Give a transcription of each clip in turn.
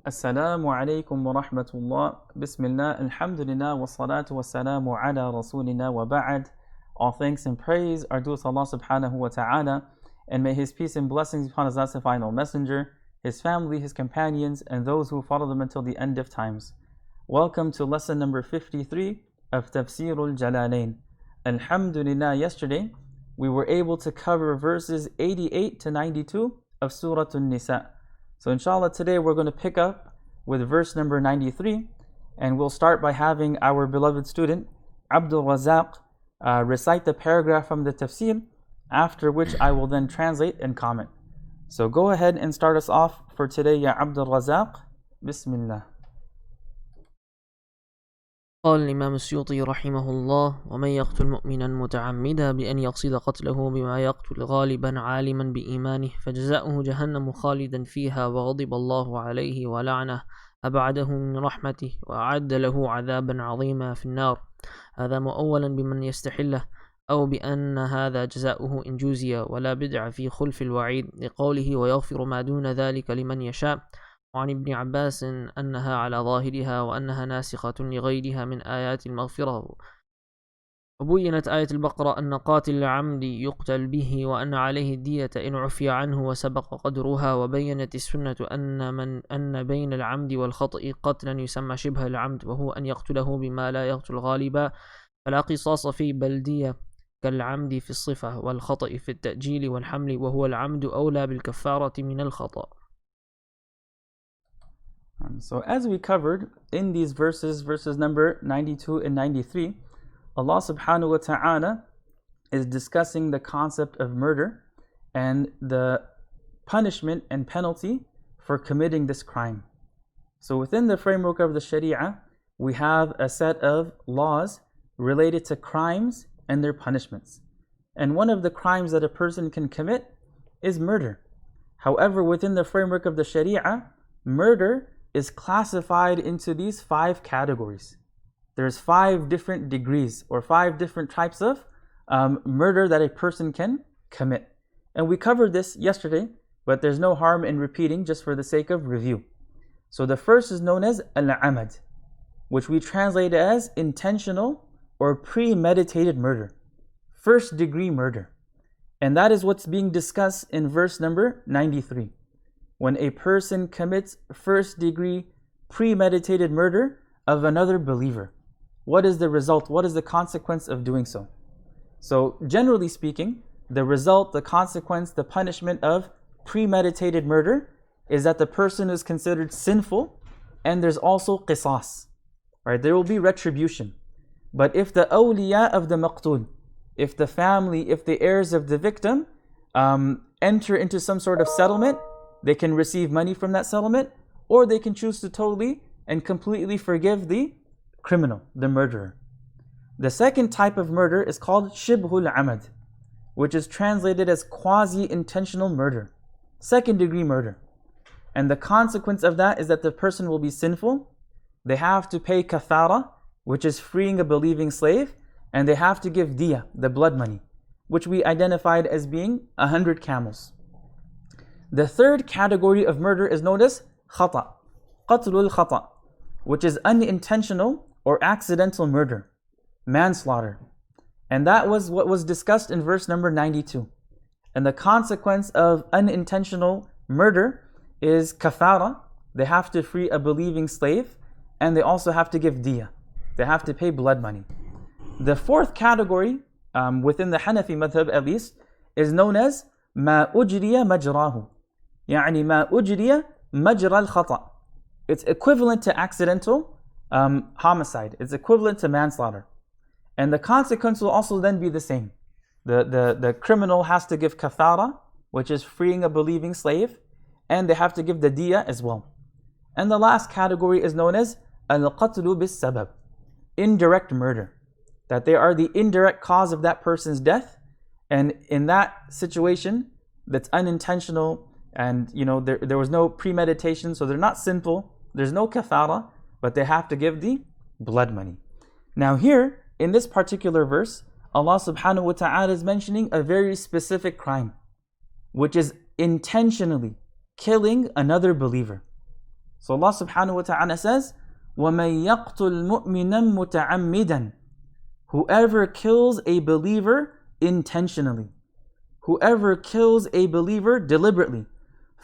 Assalamu alaikum wa rahmatullah. Bismillah, alhamdulillah, wa salatu wa salamu ala rasulina wa ba'ad. All thanks and praise are due to Allah subhanahu wa ta'ala, and may His peace and blessings be upon His last and final messenger, his family, his companions, and those who follow them until the end of times. Welcome to lesson number 53 of Tafsir al-Jalalayn. Alhamdulillah, yesterday we were able to cover verses 88 to 92 of Surah Al-Nisa. So inshallah today we're going to pick up with verse number 93, and we'll start by having our beloved student Abdul Razak recite the paragraph from the Tafsir, after which I will then translate and comment. So go ahead and start us off for today, Ya Abdul Razak. Bismillah. قال الإمام السيوطي رحمه الله: ومن يقتل مؤمنا متعمدا بأن يقصد قتله بما يقتل غالبا عالما بإيمانه فجزاؤه جهنم خالدا فيها وغضب الله عليه ولعنه أبعده من رحمته وأعد له عذابا عظيما في النار. هذا مؤولا بمن يستحله أو بأن هذا جزاؤه إن جوزي، ولا بدع في خلف الوعيد لقوله ويغفر ما دون ذلك لمن يشاء. وعن ابن عباس أنها على ظاهرها وأنها ناسخة لغيرها من آيات المغفرة. وبينت آية البقرة أن قاتل العمد يقتل به وأن عليه الدية إن عفي عنه وسبق قدرها. وبينت السنة أن بين العمد والخطأ قتلا يسمى شبه العمد، وهو أن يقتله بما لا يقتل غالبا، فلا قصاص فيه بل دية كالعمد في الصفة والخطأ في التأجيل والحمل، وهو العمد أولى بالكفارة من الخطأ. So as we covered in these verses number 92 and 93, Allah subhanahu wa ta'ala is discussing the concept of murder and the punishment and penalty for committing this crime. So within the framework of the Sharia, we have a set of laws related to crimes and their punishments. And one of the crimes that a person can commit is murder. However, within the framework of the Sharia, murder is classified into these 5 categories. There's 5 different degrees or 5 different types of murder that a person can commit. And we covered this yesterday, but there's no harm in repeating just for the sake of review. So the first is known as al-amad, which we translate as intentional or premeditated murder, first degree murder. And that is what's being discussed in verse number 93. When a person commits first degree premeditated murder of another believer, what is the result? What is the consequence of doing so? So generally speaking, the result, the consequence, the punishment of premeditated murder is that the person is considered sinful, and there's also qisas, right? There will be retribution. But if the awliya of the maqtul, if the family, if the heirs of the victim enter into some sort of settlement, they can receive money from that settlement, or they can choose to totally and completely forgive the criminal, the murderer. The second type of murder is called shibhul amad, which is translated as quasi-intentional murder, second degree murder. And the consequence of that is that the person will be sinful. They have to pay kathara, which is freeing a believing slave, and they have to give diya, the blood money, which we identified as being 100 camels. The third category of murder is known as khata, qatlul khata, which is unintentional or accidental murder, manslaughter. And that was what was discussed in verse number 92. And the consequence of unintentional murder is kafara. They have to free a believing slave, and they also have to give diya. They have to pay blood money. The fourth category, within the Hanafi madhab at least, is known as ma ujriya majrahu. يعني ما أجري مجرى الخطأ. It's equivalent to accidental homicide. It's equivalent to manslaughter. And the consequence will also then be the same. The criminal has to give kathara, which is freeing a believing slave, and they have to give the diya as well. And the last category is known as al-qatlu bis-sabab, indirect murder. That they are the indirect cause of that person's death, and in that situation that's unintentional, and there was no premeditation, so they're not sinful, there's no kathara, but they have to give the blood money. Now here, in this particular verse, Allah subhanahu wa ta'ala is mentioning a very specific crime, which is intentionally killing another believer. So Allah subhanahu wa ta'ala says, وَمَن يَقْتُلْ مُؤْمِنًا مُتَعَمِّدًا. Whoever kills a believer intentionally, whoever kills a believer deliberately,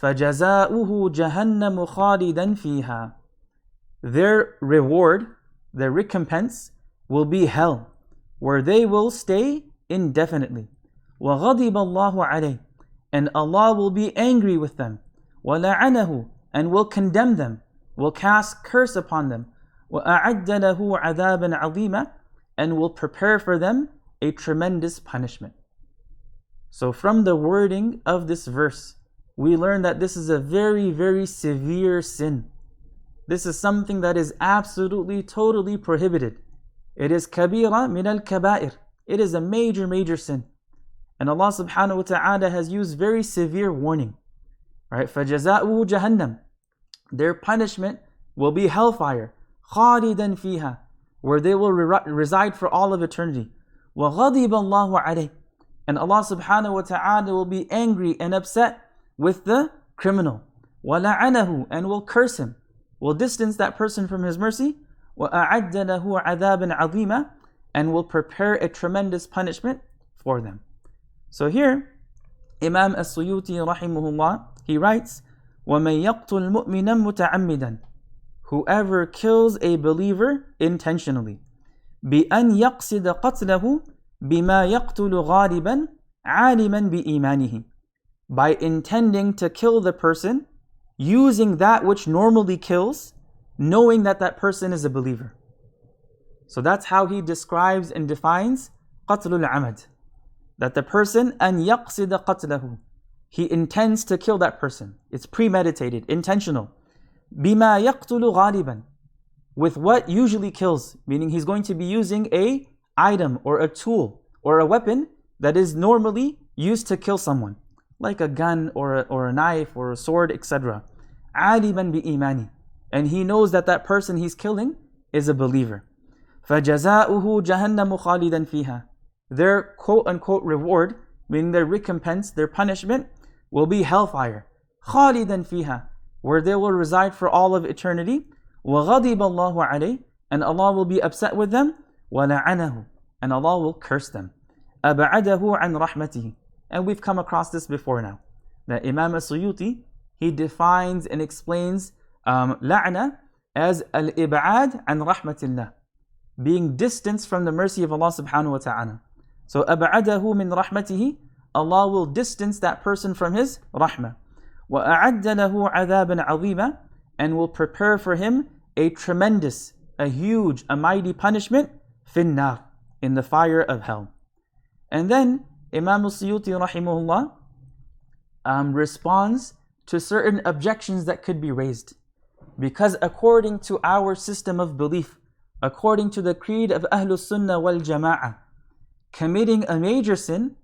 فَجَزَاؤُهُ جَهَنَّمُ خَالِدًا فِيهَا. Their reward, their recompense will be hell, where they will stay indefinitely. وَغَضِبَ اللَّهُ عَلَيْهِ. And Allah will be angry with them. وَلَعَنَهُ. And will condemn them, will cast curse upon them. وَأَعَدَّ لَهُ عَذَابًا عَظِيمًا. And will prepare for them a tremendous punishment. So from the wording of this verse, we learn that this is a very, very severe sin. This is something that is absolutely, totally prohibited. It is kabira min al-kabair. It is a major, major sin. And Allah subhanahu wa ta'ala has used very severe warning. Right? فَجَزَاؤُهُ جَهَنَّمْ. Their punishment will be hellfire. خَالِدًا فِيهَا. Where they will reside for all of eternity. وَغَضِبَ اللَّهُ عَلَيْهِ. And Allah subhanahu wa ta'ala will be angry and upset with the criminal. وَلَعَنَهُ. And will curse him, will distance that person from His mercy. وَأَعَدَّ لَهُ عَذَابًا عَظِيمًا. And will prepare a tremendous punishment for them. So here, Imam As-Suyuti rahimahullah, he writes, وَمَن يَقْتُلْ مُؤْمِنًا مُتَعَمِّدًا. Whoever kills a believer intentionally, بِأَنْ يَقْصِدَ قَتْلَهُ بِمَا يَقْتُلُ غَالِبًا عَالِمًا بِإِيمَانِهِ. By intending to kill the person, using that which normally kills, knowing that that person is a believer. So that's how he describes and defines قَتْلُ الْعَمَدِ. That the person, أَنْ يَقْصِدَ قَتْلَهُ. He intends to kill that person. It's premeditated, intentional. بِمَا يَقْتُلُ غَالِبًا. With what usually kills, meaning he's going to be using a item or a tool or a weapon that is normally used to kill someone, like a gun or a knife or a sword, etc. عَالِمًا بِإِيمَانِهِ. And he knows that that person he's killing is a believer. فَجَزَاؤُهُ جَهَنَّمُ خَالِدًا فِيهَا. Their quote-unquote reward, meaning their recompense, their punishment, will be hellfire. خَالِدًا فِيهَا. Where they will reside for all of eternity. وَغَضِبَ اللَّهُ عَلَيْهِ. And Allah will be upset with them. وَلَعَنَهُ. And Allah will curse them. أَبَعَدَهُ عَنْ رَحْمَتِهِ. And we've come across this before now. That Imam As-Suyuti, he defines and explains la'na as al-ib'ad an rahmatillah. Being distanced from the mercy of Allah subhanahu wa ta'ala. So أَبَعَدَهُ min rahmatihi. Allah will distance that person from His rahmah. وَأَعَدَّ لَهُ عَذَابًا عَظِيمًا. And will prepare for him a tremendous, a huge, a mighty punishment فِي النَّارِ. In the fire of hell. And then Imam As-Suyuti rahimahullah responds to certain objections that could be raised. Because according to our system of belief, according to the creed of Ahlus Sunnah wal Jama'ah, committing a major sin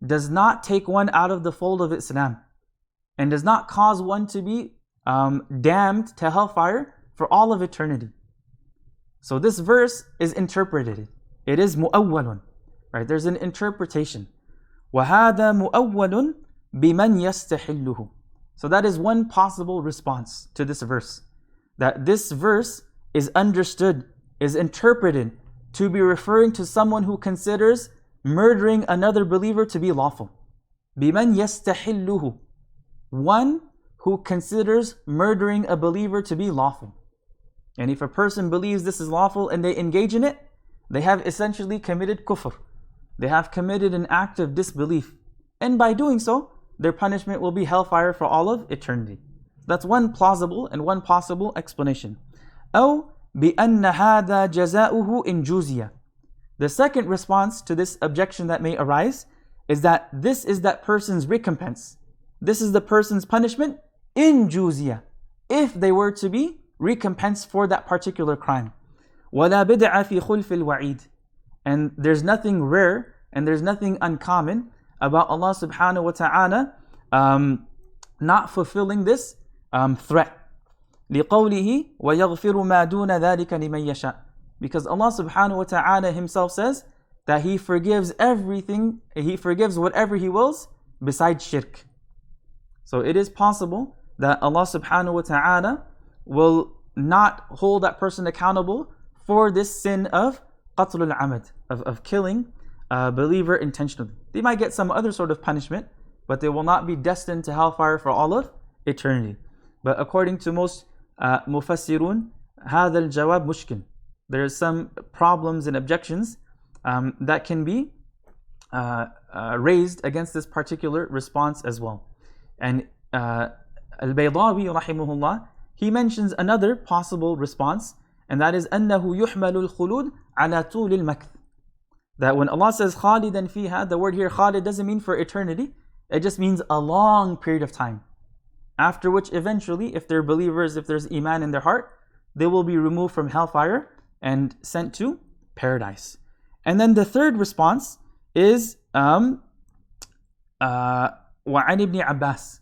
does not take one out of the fold of Islam and does not cause one to be damned to hellfire for all of eternity. So this verse is interpreted. It is mu'awwalun. Right? There's an interpretation. وَهَذَا مُؤَوَّلٌ بِمَنْ يَسْتَحِلُّهُ. So that is one possible response to this verse. That this verse is understood, is interpreted to be referring to someone who considers murdering another believer to be lawful. بِمَنْ يَسْتَحِلُّهُ. One who considers murdering a believer to be lawful. And if a person believes this is lawful and they engage in it, they have essentially committed kufr. They have committed an act of disbelief. And by doing so, their punishment will be hellfire for all of eternity. That's one plausible and one possible explanation. أو بأن هذا جزاؤه إن جُزِيَ. The second response to this objection that may arise is that this is that person's recompense. This is the person's punishment in جُزِيَ, if they were to be recompensed for that particular crime. وَلَا بِدْعَ فِي خُلْفِ الْوَعِيدِ. And there's nothing rare and there's nothing uncommon about Allah subhanahu wa ta'ala not fulfilling this threat. لِقَوْلِهِ وَيَغْفِرُ مَا دُونَ ذَلِكَ لِمَنْ يَشَاءُ. Because Allah subhanahu wa ta'ala Himself says that He forgives everything, He forgives whatever He wills besides shirk. So it is possible that Allah subhanahu wa ta'ala will not hold that person accountable for this sin of qatl al-amad, of killing a believer intentionally. They might get some other sort of punishment, but they will not be destined to hellfire for all of eternity. But according to most mufassirun, هذا الجواب مشكل. There are some problems and objections that can be raised against this particular response as well. And al-Baydawi rahimahullah, he mentions another possible response, and that is أنه يحمل الخلود على طول المكث. That when Allah says خالدا فيها, the word here khalid doesn't mean for eternity, it just means a long period of time. After which eventually, if they're believers, if there's iman in their heart, they will be removed from hellfire and sent to paradise. And then the third response is وعن ibn Abbas.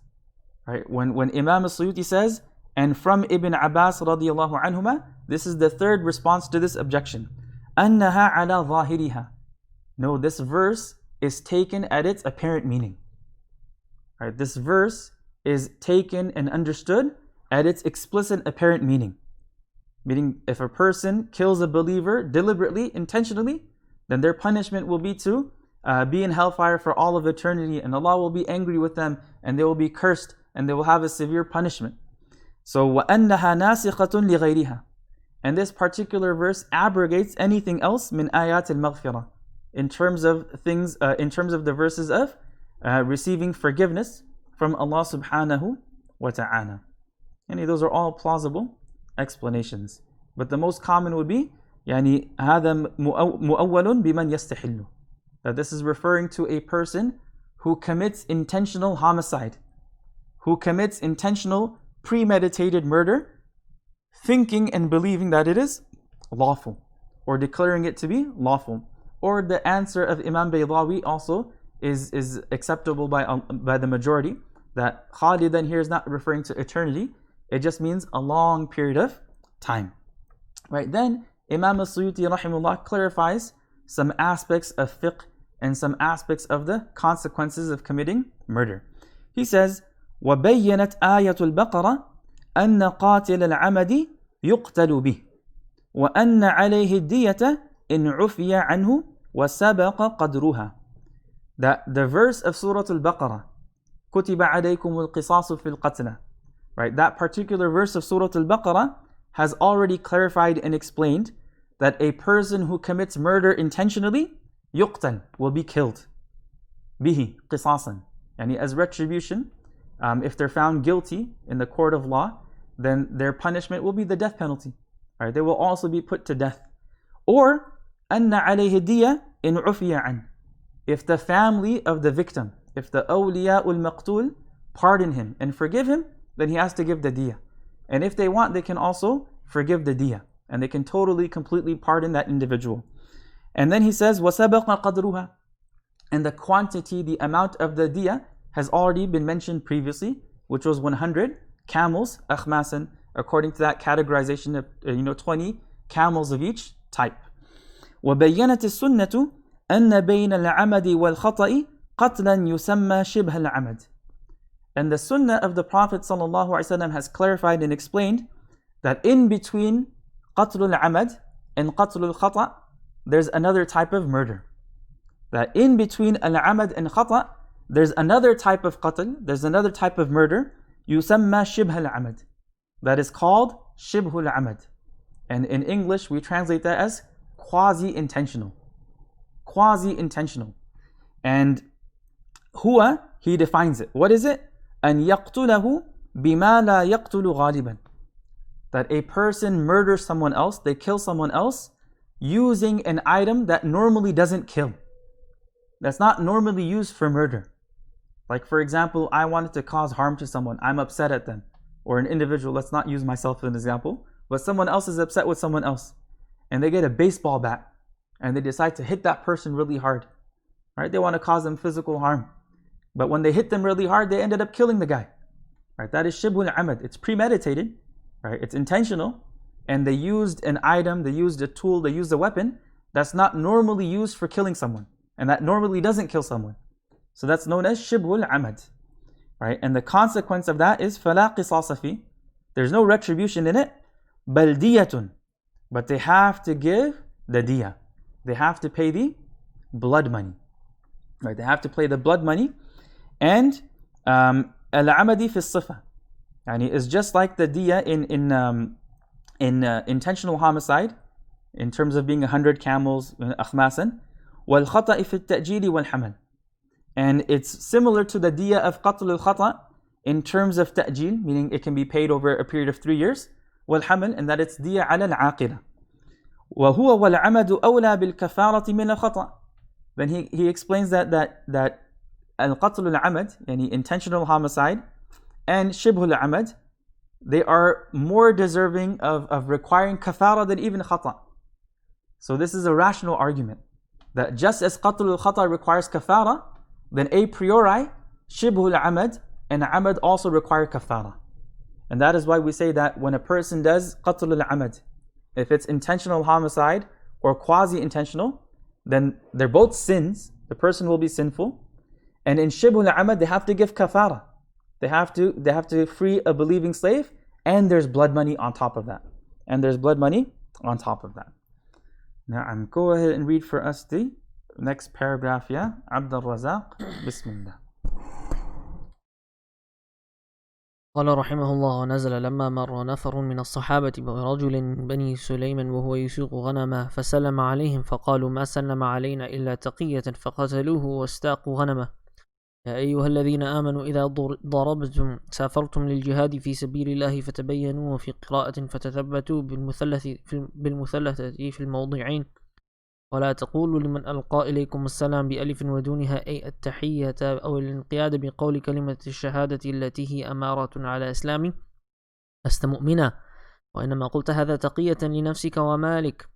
Right? When Imam al-Suyuti says, and from Ibn Abbas radiyallahu anhuma, this is the third response to this objection. أنها على ظاهرها. No, this verse is taken at its apparent meaning. Right? This verse is taken and understood at its explicit apparent meaning. Meaning, if a person kills a believer deliberately, intentionally, then their punishment will be to be in hellfire for all of eternity, and Allah will be angry with them, and they will be cursed, and they will have a severe punishment. So, وَأَنَّهَا نَاسِخَةٌ لِغَيْرِهَا. And this particular verse abrogates anything else min ayat al-maghfirah, in terms of things, in terms of the verses of receiving forgiveness from Allah subhanahu wa ta'ala. And those are all plausible explanations. But the most common would be يعني هذا مؤول بمن يستحل. That this is referring to a person who commits intentional homicide, who commits intentional premeditated murder, thinking and believing that it is lawful, or declaring it to be lawful. Or the answer of Imam Baydawi also is acceptable by the majority, that khalidan here is not referring to eternity, it just means a long period of time. Right, then Imam al-Suyuti rahimahullah clarifies some aspects of fiqh and some aspects of the consequences of committing murder. He says, وَبَيَّنَتْ آيَةُ الْبَقَرَةِ أَنَّ قَاتِلَ الْعَمَدِ يُقْتَلُ بِهِ وَأَنَّ عَلَيْهِ الدِّيَةَ إِنْ عُفِيَ عَنْهُ وَسَبَقَ قَدْرُهَا. That the verse of Surah Al-Baqarah, كُتِبَ عَلَيْكُمُ الْقِصَاصُ فِي الْقَتْلَى, right, that particular verse of Surah Al-Baqarah has already clarified and explained that a person who commits murder intentionally, yuqtal, will be killed. Bihi, qisasan. Yani as retribution, if they're found guilty in the court of law, then their punishment will be the death penalty. Right? They will also be put to death. Or, anna alayhi diya in ufiya an. If the family of the victim, if the awliya ul-maqtul pardon him and forgive him, then he has to give the diya. And if they want, they can also forgive the diya. And they can totally, completely pardon that individual. And then he says, وَسَبَقَ قَدْرُهَا. And the quantity, the amount of the diya has already been mentioned previously, which was 100 camels, akhmasan, according to that categorization of 20 camels of each type. وَبَيَّنَتِ السُنَّةُ أَنَّ بَيْنَ الْعَمَدِ وَالْخَطَئِ قَتْلًا يُسَمَّى شِبْهَ الْعَمَدِ. And the sunnah of the Prophet ﷺ has clarified and explained that in between qatl al-amad and qatl al-khata, there's another type of murder. That in between al-amad and khata, there's another type of qatl, there's another type of murder, yusamma shibh al-amad, that is called shibh al-amad. And in English, we translate that as quasi-intentional. Quasi-intentional. And huwa, he defines it. What is it? أن يقتله بما لا يقتل غالبا. That a person murders someone else, they kill someone else, using an item that normally doesn't kill. That's not normally used for murder. Like for example, I wanted to cause harm to someone, I'm upset at them. Or an individual, let's not use myself as an example, but someone else is upset with someone else. And they get a baseball bat, and they decide to hit that person really hard. Right? They want to cause them physical harm. But when they hit them really hard, they ended up killing the guy. Right? That is shibhul amad. It's premeditated. Right? It's intentional. And they used an item, they used a tool, they used a weapon that's not normally used for killing someone. And that normally doesn't kill someone. So that's known as shibhul amad. Right? And the consequence of that is fala qisasa fi. There's no retribution in it. بَلْ دِيَةٌ. But they have to give the diya. They have to pay the blood money. Right? They have to pay the blood money. And al-amadi fi sifa. Yani is just like the diya in intentional homicide, in terms of being 100 camels, akhmasan. وَالْخَطَأِ فِي التَّأْجِيلِ وَالْحَمَلِ. And it's similar to the diya of qatl al-khata in terms of ta'jil, meaning it can be paid over a period of 3 years. وَالْحَمَلِ, and that it's diya ala al-aqila. وَهُوَ وَالْعَمَدُ أَوْلَى بِالْكَفَارَةِ مِنَ الْخَطَأِ. Then he explains that al-qatl al-amad, yani intentional homicide, and shibh al-amad, they are more deserving of requiring kafara than even khata. So this is a rational argument, that just as qatl al-khata requires kafara, then a priori shibh al-amad and amad also require kafara. And that is why we say that when a person does qatl al-amad, if it's intentional homicide or quasi-intentional, then they're both sins. The person will be sinful. And in shibh al-amad, they have to give kafara. They have to free a believing slave, and there's blood money on top of that. Now, go ahead and read for us the next paragraph, yeah? Abdul Razak, Bismillah. قال رحمه الله: ونزل لما مر نفر من الصحابة برجل من بني سليم وهو يسوق غنمه فسلم عليهم فقالوا ما سلم علينا إلا تقية فقتلوه واستاقوا غنمه. يا أيها الذين آمنوا إذا ضربتم سافرتم للجهاد في سبيل الله فتبينوا، وفي قراءة فتثبتوا بالمثلثة في الموضعين، ولا تقولوا لمن ألقى إليكم السلام بألف ودونها أي التحية أو الانقياد بقول كلمة الشهادة التي هي أمارة على إسلام لست مؤمنا، وإنما قلت هذا تقية لنفسك ومالك،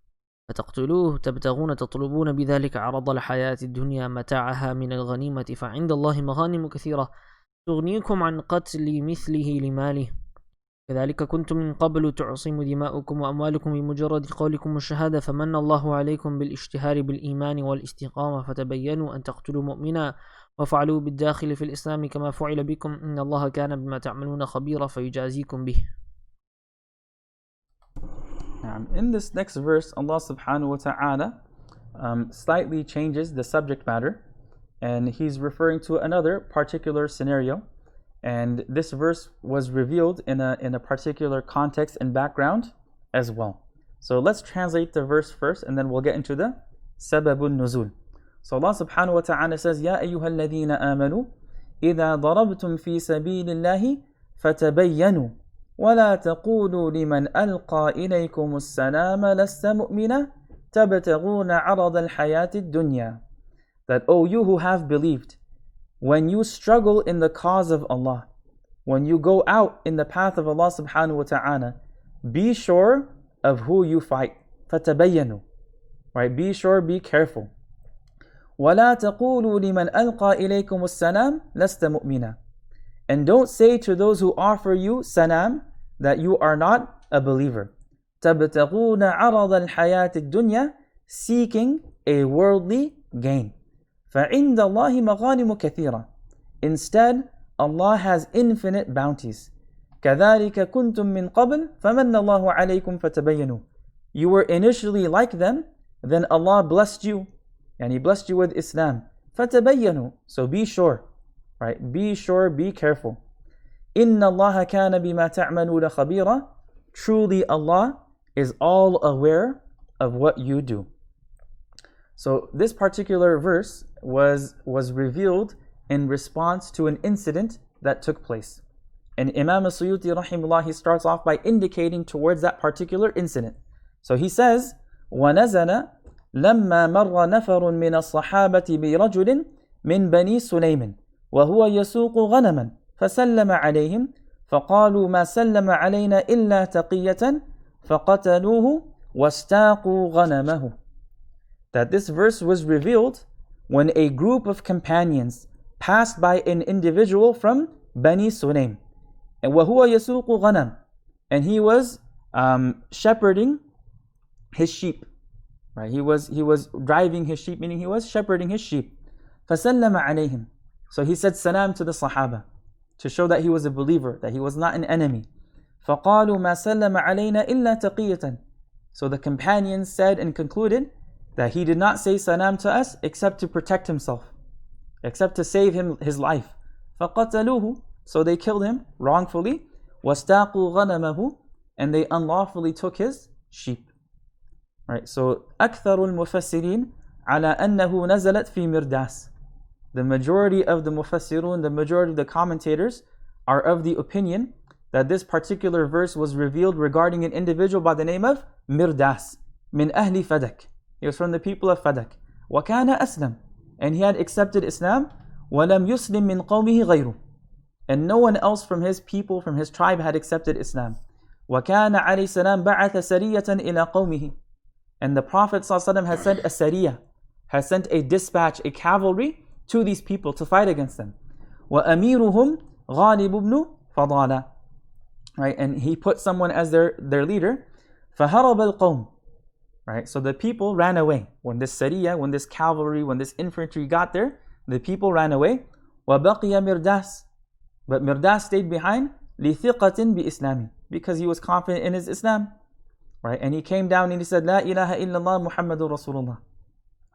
فتقتلوه تبتغون تطلبون بذلك عرض الحياة الدنيا متاعها من الغنيمة، فعند الله مغانم كثيرة تغنيكم عن قتل مثله لماله، كذلك كنتم من قبل تعصم دماؤكم وأموالكم بمجرد قولكم الشهادة، فمن الله عليكم بالاشتهار بالإيمان والاستقامة، فتبينوا أن تقتلوا مؤمنا وفعلوا بالداخل في الإسلام كما فعل بكم، إن الله كان بما تعملون خبيرا فيجازيكم به. In this next verse, Allah subhanahu wa ta'ala slightly changes the subject matter, and He's referring to another particular scenario. And this verse was revealed in a particular context and background as well. So let's translate the verse first, and then we'll get into the sababun nuzul. So Allah subhanahu wa ta'ala says, Ya ayyuhal ladhina amanu, idha darabtum fi sabilillahi fatabayyanu, ولا تقولوا لمن ألقى إليكم السلام لست مؤمنا تبتغون عرض الحياة الدنيا. That, O you who have believed, when you struggle in the cause of Allah, when you go out in the path of Allah subhanahu wa ta'ala, be sure of who you fight. فَتَبَيَّنُوا. Right? Be sure, be careful. وَلَا تَقُولُوا لِمَنْ أَلْقَى إِلَيْكُمُ السَّلَامِ لَسْتَ مُؤْمِنًا. And don't say to those who offer you salam that you are not a believer. تَبْتَغُونَ عَرَضَ الْحَيَاةِ الدُّنْيَا, seeking a worldly gain. فَعِنْدَ اللَّهِ مَغَانِمُ كَثِيرًا. Instead, Allah has infinite bounties. كَذَلِكَ كُنْتُم مِّن قَبْلِ فَمَنَّ اللَّهُ عَلَيْكُمْ فَتَبَيَّنُوا. You were initially like them, then Allah blessed you, and He blessed you with Islam. فَتَبَيَّنُوا. So be sure. Right? Be sure, be careful. إِنَّ اللَّهَ كَانَ بِمَا تَعْمَلُونَ خَبِيرًا. Truly Allah is all aware of what you do. So this particular verse was revealed in response to an incident that took place. And Imam As-Suyuti rahimahullah, he starts off by indicating towards that particular incident. So he says, وَنَزَلَ لَمَّا مَرَّ نَفَرٌ مِّنَ الصَّحَابَةِ بِرَجُلٍ مِّن بَنِي سُلَيْمٍ وهو يسوق غنما فسلم عليهم فقالوا ما سلم علينا إلا تقية فقتلوه واستاقوا غنمه. That this verse was revealed when a group of companions passed by an individual from Bani Sulaym, and وهو يسوق غنم, and he was shepherding his sheep. Right? He was driving his sheep, meaning he was shepherding his sheep. فسلم عليهم. So he said salam to the Sahaba to show that he was a believer, that he was not an enemy. فَقَالُوا مَا سَلَّمَ عَلَيْنَا إِلَّا تَقِيَّةً. So the companions said and concluded that he did not say salam to us except to protect himself, except to save him his life. فَقَتَلُوهُ. So they killed him wrongfully. وَاسْتَاقُوا غَنَمَهُ. And they unlawfully took his sheep. Right, so أكثر المفسرين على أنه نزلت في مرداس. The majority of the mufassirun, the majority of the commentators are of the opinion that this particular verse was revealed regarding an individual by the name of Mirdas, min ahli Fadak. He was from the people of Fadak. وَكَانَ أَسْلَمْ. And he had accepted Islam. وَلَمْ يُسْلِمْ مِنْ قَوْمِهِ غَيْرُهُ. And no one else from his people, from his tribe had accepted Islam. وَكَانَ عَلَيْهِ السَّلَامُ بَعَثَ سَرِيَّةً إِلَى قَوْمِهِ. And the Prophet ﷺ had sent a sariyah, has sent a dispatch, a cavalry to these people to fight against them. وَأَمِيرُهُمْ غَالِبُ بْنُ فَضَالَةٍ. Right, and he put someone as their leader. فَهَرَبَ الْقَوْمِ. Right, so the people ran away. When this sariyah, when this cavalry, when this infantry got there, the people ran away. وَبَقِيَ مِرْدَاسٍ. But Mirdas stayed behind. لِثِقَةٍ بِإِسْلَامِ. Because he was confident in his Islam. Right, and he came down and he said, La ilaha illallah Muhammadur Rasulullah.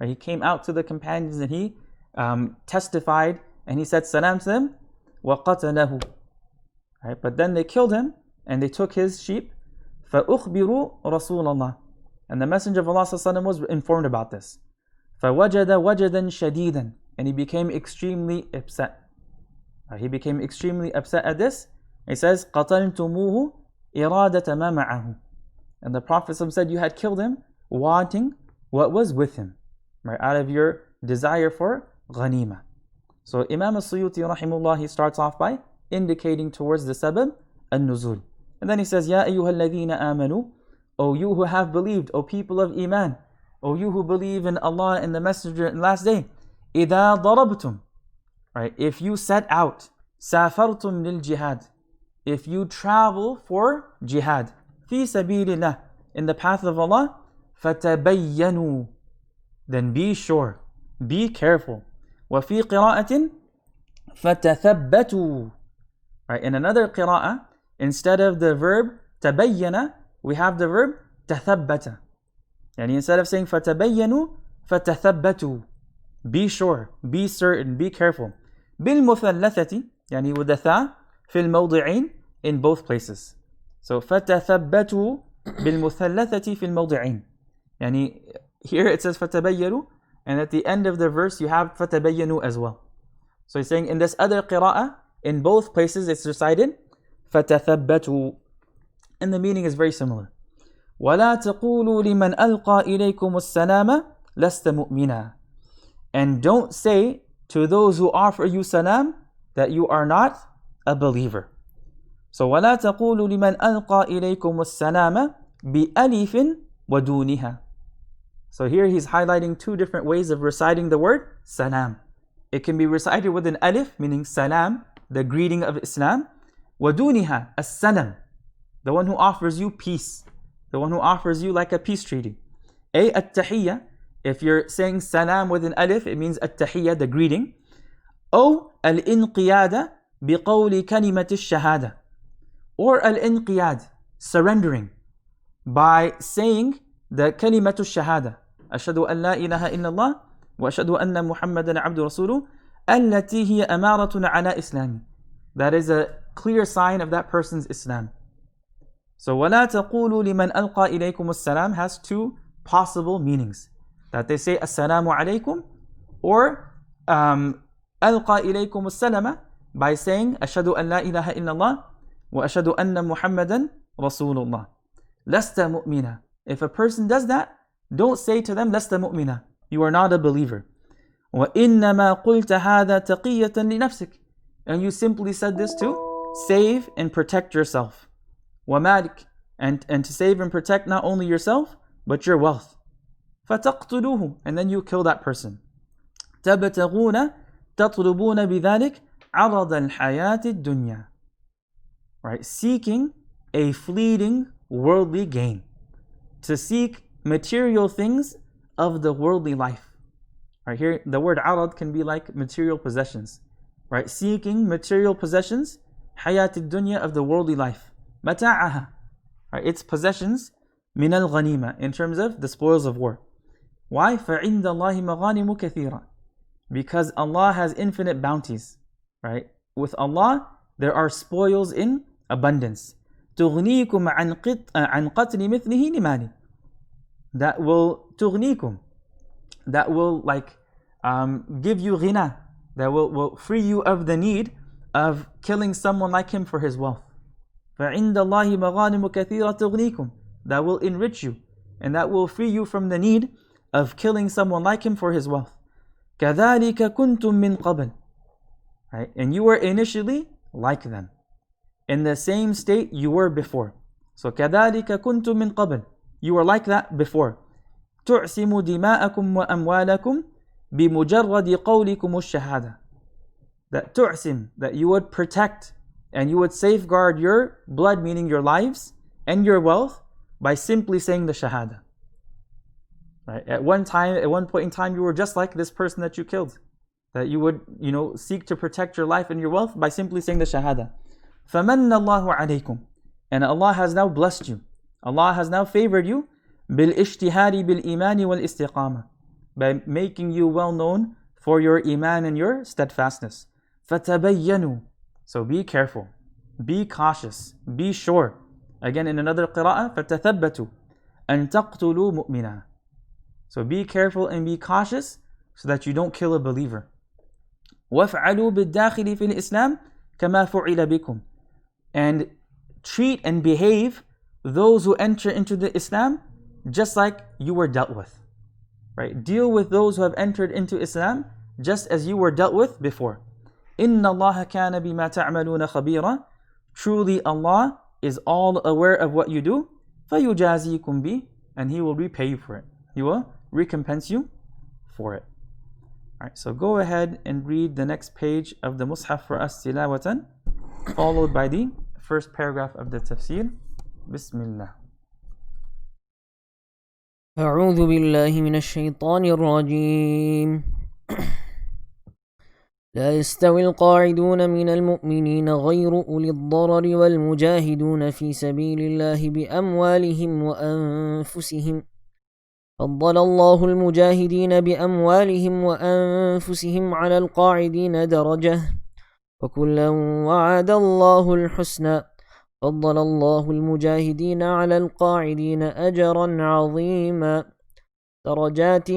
Right, he came out to the companions and he testified and he said salam to them. وَقَتَلَهُ. Right, but then they killed him and they took his sheep. فَأُخْبِرُوا رَسُولَ اللَّهِ. And the Messenger of Allah was informed about this. فَوَجَدَ وَجَدًا شَدِيدًا. And he became extremely upset. Right, he became extremely upset at this. He says, قَتَلْتُمُوهُ إِرَادَةَ مَا مَعَهُ. And the Prophet said, you had killed him wanting what was with him, right, out of your desire for ghanima. So Imam al-Suyuti rahimullah, he starts off by indicating towards the sabab al-nuzul. And then he says, Ya ayyuha alladhina amanu. O you who have believed, O people of Iman, O you who believe in Allah and the Messenger and last day. إِذَا ضَرَبْتُمْ. Right, if you set out, سَافَرْتُمْ لِلْجِهَادِ. If you travel for jihad, في سبيل الله, in the path of Allah, فَتَبَيَّنُوا. Then be sure, be careful. وَفِي قِرَاءَةٍ فَتَثَبَّتُوا. Right, in another qira'ah, instead of the verb تَبَيَّنَ, we have the verb تَثَبَّتَ. And instead of saying فَتَبَيَّنُوا, فَتَثَبَّتُوا. Be sure, be certain, be careful. بِالْمُثَلَّثَةِ, يعني with the tha, فِي الْمَوْضِعِينَ, in both places. So فَتَثَبَّتُوا بِالْمُثَلَّثَةِ فِي الْمَوْضِعِينَ. يعني here it says فَتَبَيَّنُوا, and at the end of the verse you have فَتَبَيَّنُوا as well. So he's saying in this other qira'ah, in both places it's recited فَتَثَبَّتُوا. And the meaning is very similar. وَلَا تَقُولُوا لِمَنْ أَلْقَى إِلَيْكُمُ السَّلَامَ لَسْتَ مُؤْمِنًا. And don't say to those who offer you salam that you are not a believer. So وَلَا تَقُولُوا لِمَنْ أَلْقَى إِلَيْكُمُ السَّلَامَ بِأَلِفٍ وَدُونِهَا. So here he's highlighting two different ways of reciting the word salam. It can be recited with an alif, meaning salam, the greeting of Islam. وَدُونِهَا, as-salam, the one who offers you peace, the one who offers you like a peace treaty. A at-tahiyya, if you're saying salam with an alif, it means at-tahiyya, the greeting. O al-inqiyada biqawli kalimat ash-shahada. Or al-inqiyad, surrendering, by saying the kalimatu ash-shahada. Ashhadu an la ilaha illallah wa ashhadu anna Muhammadan abdu rasuluh allati hiya amaratun ala islami. That is a clear sign of that person's Islam. So وَلَا تَقُولُوا لِمَنْ أَلْقَى إِلَيْكُمُ السَّلَامِ has two possible meanings. That they say Assalamu alaykum, or أَلْقَى إِلَيْكُمُ السَّلَامَ by saying أَشْهَدُ أَن لَا إِلَهَ إِلَّا اللَّهِ وَأَشْهَدُ أَنَّ مُحَمَّدًا رَسُولُ اللَّهِ. لَسْتَ مُؤْمِنًا. If a person does that, don't say to them لَسْتَ مُؤْمِنًا, you are not a believer. وَإِنَّمَا قُلْتَ هَذَا تَقِيَّةً لِنَفْسِكَ. And you simply said this to save and protect yourself. وَمَالِكَ, and to save and protect not only yourself, but your wealth. فَتَقْتُلُوهُ, and then you kill that person. تَبْتَغُونَ تَطْلُبُونَ بِذَلِكَ عَرَضَ الْحَيَاةِ الدُّنْيَا. Right, seeking a fleeting worldly gain. To seek material things of the worldly life. Right, here the word arad can be like material possessions. Right, seeking material possessions, hayat ad-dunya, of the worldly life. mata'aha, right, its possessions, min al-ghanima, in terms of the spoils of war. Why? فَعِنْدَ اللَّهِ مَغَانِمُ كَثِيرًا, because Allah has infinite bounties, right? With Allah, there are spoils in abundance. تُغْنِيكُمْ عَنْ قَتْلِ مِثْلِهِ لِمَالِ, that will تُغْنِيكُمْ, that will give you ghina, that will free you of the need of killing someone like him for his wealth. فَعِنْدَ اللَّهِ مَغَانِمُ كَثِيرًا تُغْنِيكُمْ, that will enrich you and that will free you from the need of killing someone like him for his wealth. كَذَلِكَ كُنْتُم مِّن قَبْلِ, right? And you were initially like them, in the same state you were before. So كَذَلِكَ كُنْتُم مِّن قَبْلِ, you were like that before. تُعْسِمُ دِمَاءَكُمْ وَأَمْوَالَكُمْ بِمُجَرَّدِ قَوْلِكُمُ الشَّهَادَةِ, that tu'sim, that you would protect and you would safeguard your blood, meaning your lives and your wealth, by simply saying the shahada. Right? At one point in time, you were just like this person that you killed, that you would, seek to protect your life and your wealth by simply saying the shahada. فَمَنَّ اللَّهُ عَلَيْكُمْ, and Allah has now blessed you, Allah has now favored you, بِالْإِجْتِهَادِ بِالْإِيمَانِ وَالْإِسْتِقَامَةِ, by making you well known for your iman and your steadfastness. فَتَبَيَّنُوا, so be careful, be cautious, be sure. Again in another qira'ah, فَتَثَبَّتُوا أَن تَقْتُلُوا مُؤْمِنًا, so be careful and be cautious so that you don't kill a believer. وَافْعَلُوا بِالدَّاخِلِ فِي الْإِسْلَامِ كَمَا فُعِلَ بِكُمْ, and treat and behave those who enter into the Islam just like you were dealt with. Right? Deal with those who have entered into Islam just as you were dealt with before. إِنَّ اللَّهَ كَانَ بِمَا تَعْمَلُونَ خَبِيرًا, truly Allah is all aware of what you do. فَيُجَازِيكُمْ بِهِ, and He will repay you for it. He will recompense you for it. Alright, so go ahead and read the next page of the Mus'haf for us tilawatan, followed by the first paragraph of the Tafsir. Bismillah. أعوذ بالله من الشيطان الرجيم. لا يستوي القاعدون من المؤمنين غير أولي الضرر والمجاهدون في سبيل الله بأموالهم وأنفسهم. فضل الله المجاهدين بأموالهم وأنفسهم على القاعدين درجة، وكلا وعد الله الحسنى. فضل الله المجاهدين على القاعدين أجرا عظيما، درجات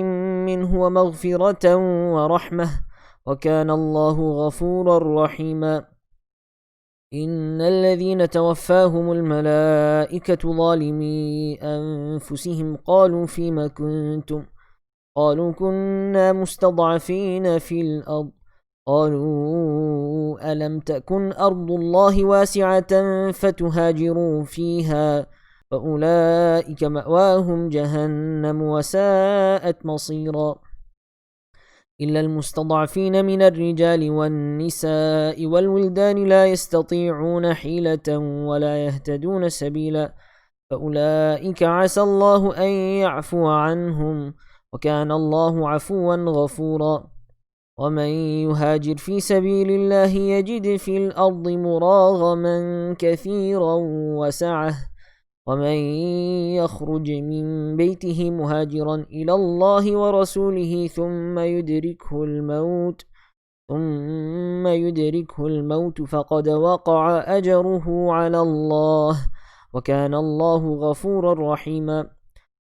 منه ومغفرة ورحمة، وكان الله غفورا رحيما. إن الذين توفاهم الملائكة ظالمي أنفسهم قالوا فيما كنتم؟ قالوا كنا مستضعفين في الأرض. قالوا ألم تكن أرض الله واسعة فتهاجروا فيها، فأولئك مأواهم جهنم وساءت مصيرا. إلا المستضعفين من الرجال والنساء والولدان لا يستطيعون حيلة ولا يهتدون سبيلا، فأولئك عسى الله أن يعفو عنهم، وكان الله عفوا غفورا. ومن يهاجر في سبيل الله يجد في الأرض مراغما كثيرا وسعة، ومن يخرج من بيته مهاجرا إلى الله ورسوله ثم يدركه الموت فقد وقع أجره على الله، وكان الله غفورا رحيما.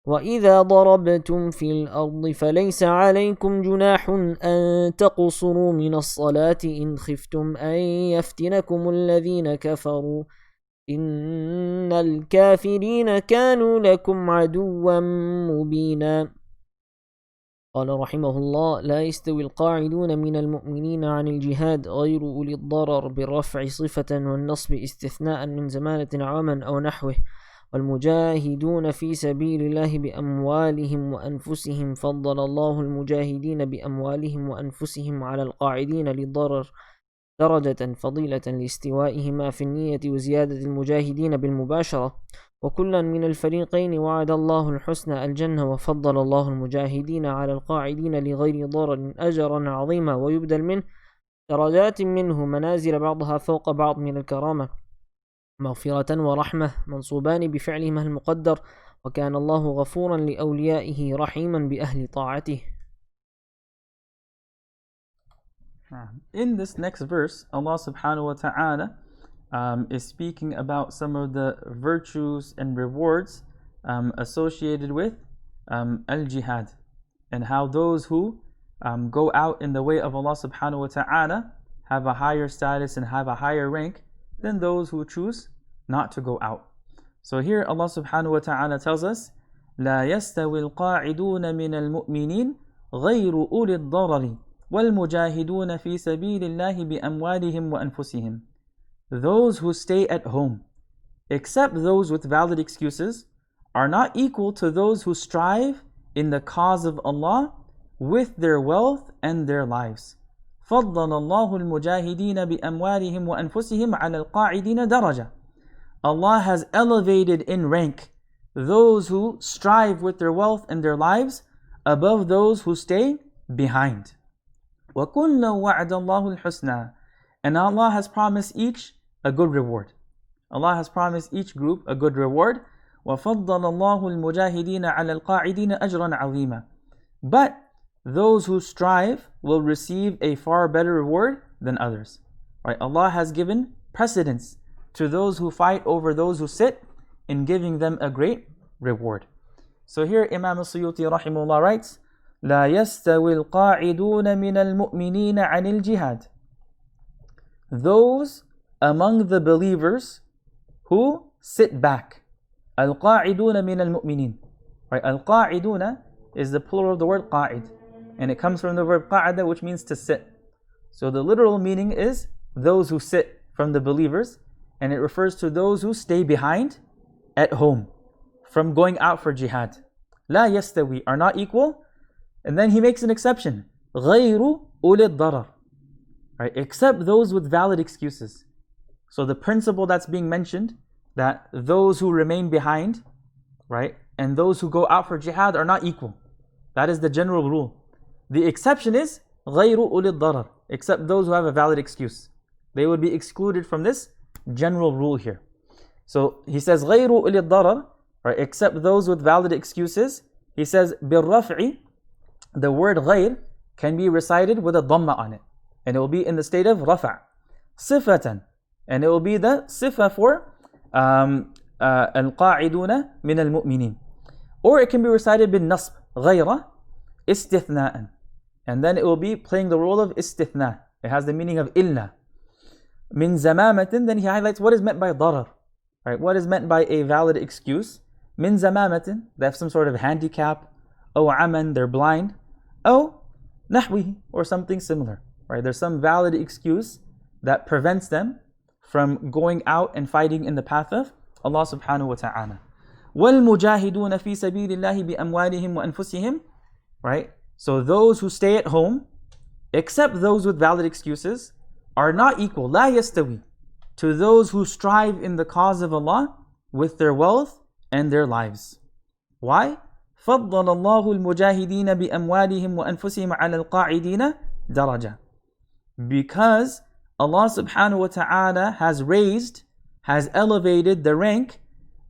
وإذا ضربتم في الأرض فليس عليكم جناح أن تقصروا من الصلاة إن خفتم أن يفتنكم الذين كفروا، إن الكافرين كانوا لكم عدوا مبينا. قال رحمه الله: لا يستوي القاعدون من المؤمنين عن الجهاد غير أولي الضرر بالرفع صفة والنصب استثناء من زمانة عاما أو نحوه، والمجاهدون في سبيل الله بأموالهم وأنفسهم. فضل الله المجاهدين بأموالهم وأنفسهم على القاعدين للضرر درجة فضيلة لاستوائهما في النية وزيادة المجاهدين بالمباشرة، وكلا من الفريقين وعد الله الحسنى الجنة. وفضل الله المجاهدين على القاعدين لغير ضرر أجرا عظيما، ويبدل منه درجات منه منازل بعضها فوق بعض من الكرامة. مغفرة ورحمة منصوبان بفعلهما المقدر وكان الله غفورا لأوليائه رحيما بأهل طاعته. In this next verse, Allah subhanahu wa ta'ala is speaking about some of the virtues and rewards associated with al-jihad, and how those who go out in the way of Allah subhanahu wa ta'ala have a higher status and have a higher rank than those who choose not to go out. So here Allah subhanahu wa ta'ala tells us, لا يستوي القاعدون من المؤمنين غير أولي الضرر وَالْمُجَاهِدُونَ فِي سَبِيلِ اللَّهِ بِأَمْوَالِهِمْ وَأَنفُسِهِمْ. Those who stay at home, except those with valid excuses, are not equal to those who strive in the cause of Allah with their wealth and their lives. فَضَّلَ اللَّهُ الْمُجَاهِدِينَ بِأَمْوَالِهِمْ وَأَنفُسِهِمْ عَلَى الْقَاعِدِينَ دَرَجَةً. Allah has elevated in rank those who strive with their wealth and their lives above those who stay behind. وَكُلًّا وَعْدَ اللَّهُ الْحُسْنَى. And Allah has promised each a good reward. Allah has promised each group a good reward. وَفَضَّلَ اللَّهُ الْمُجَاهِدِينَ عَلَى الْقَاعِدِينَ أَجْرًا عَظِيمًا. But those who strive will receive a far better reward than others. Right? Allah has given precedence to those who fight over those who sit in giving them a great reward. So here Imam al-Suyuti rahimahullah writes, لا يستوي القاعدون من المؤمنين عن الجهاد. Those among the believers who sit back. القاعدون من المؤمنين. Right? القاعدون is the plural of the word قاعد, and it comes from the verb قاعد, which means to sit. So the literal meaning is those who sit from the believers, and it refers to those who stay behind at home from going out for jihad. لا يستوي are not equal. And then he makes an exception. غَيْرُ أُولِي الضَّرَرِ. Right? Except those with valid excuses. So the principle that's being mentioned, that those who remain behind, right, and those who go out for jihad are not equal. That is the general rule. The exception is غَيْرُ أُولِي الضَّرَرِ. Except those who have a valid excuse. They would be excluded from this general rule here. So he says غَيْرُ أُولِي الضَّرَرِ, right, except those with valid excuses. He says بِالرَّفْعِ. The word غير can be recited with a dhamma on it, and it will be in the state of rafa'. صفة, and it will be the sifa for القاعدون من المؤمنين. Or it can be recited بالنصب غير استثناء, and then it will be playing the role of istithna. It has the meaning of إلا. من زمامة, then he highlights what is meant by ضرر. Right? What is meant by a valid excuse? من زمامة, they have some sort of handicap. أو عمن, they're blind. أو نحوه, or something similar. Right? There's some valid excuse that prevents them from going out and fighting in the path of Allah subhanahu wa ta'ala. وَالْمُجَاهِدُونَ فِي سَبِيلِ اللَّهِ بِأَمْوَالِهِمْ وَأَنفُسِهِمْ. Right? So those who stay at home, except those with valid excuses, are not equal, لا يستوي, to those who strive in the cause of Allah with their wealth and their lives. Why? فَضَّلَ اللَّهُ الْمُجَاهِدِينَ بِأَمْوَالِهِمْ وَأَنفُسِهِمْ عَلَى الْقَاعِدِينَ دَرَجَةً. Because Allah subhanahu wa ta'ala has elevated the rank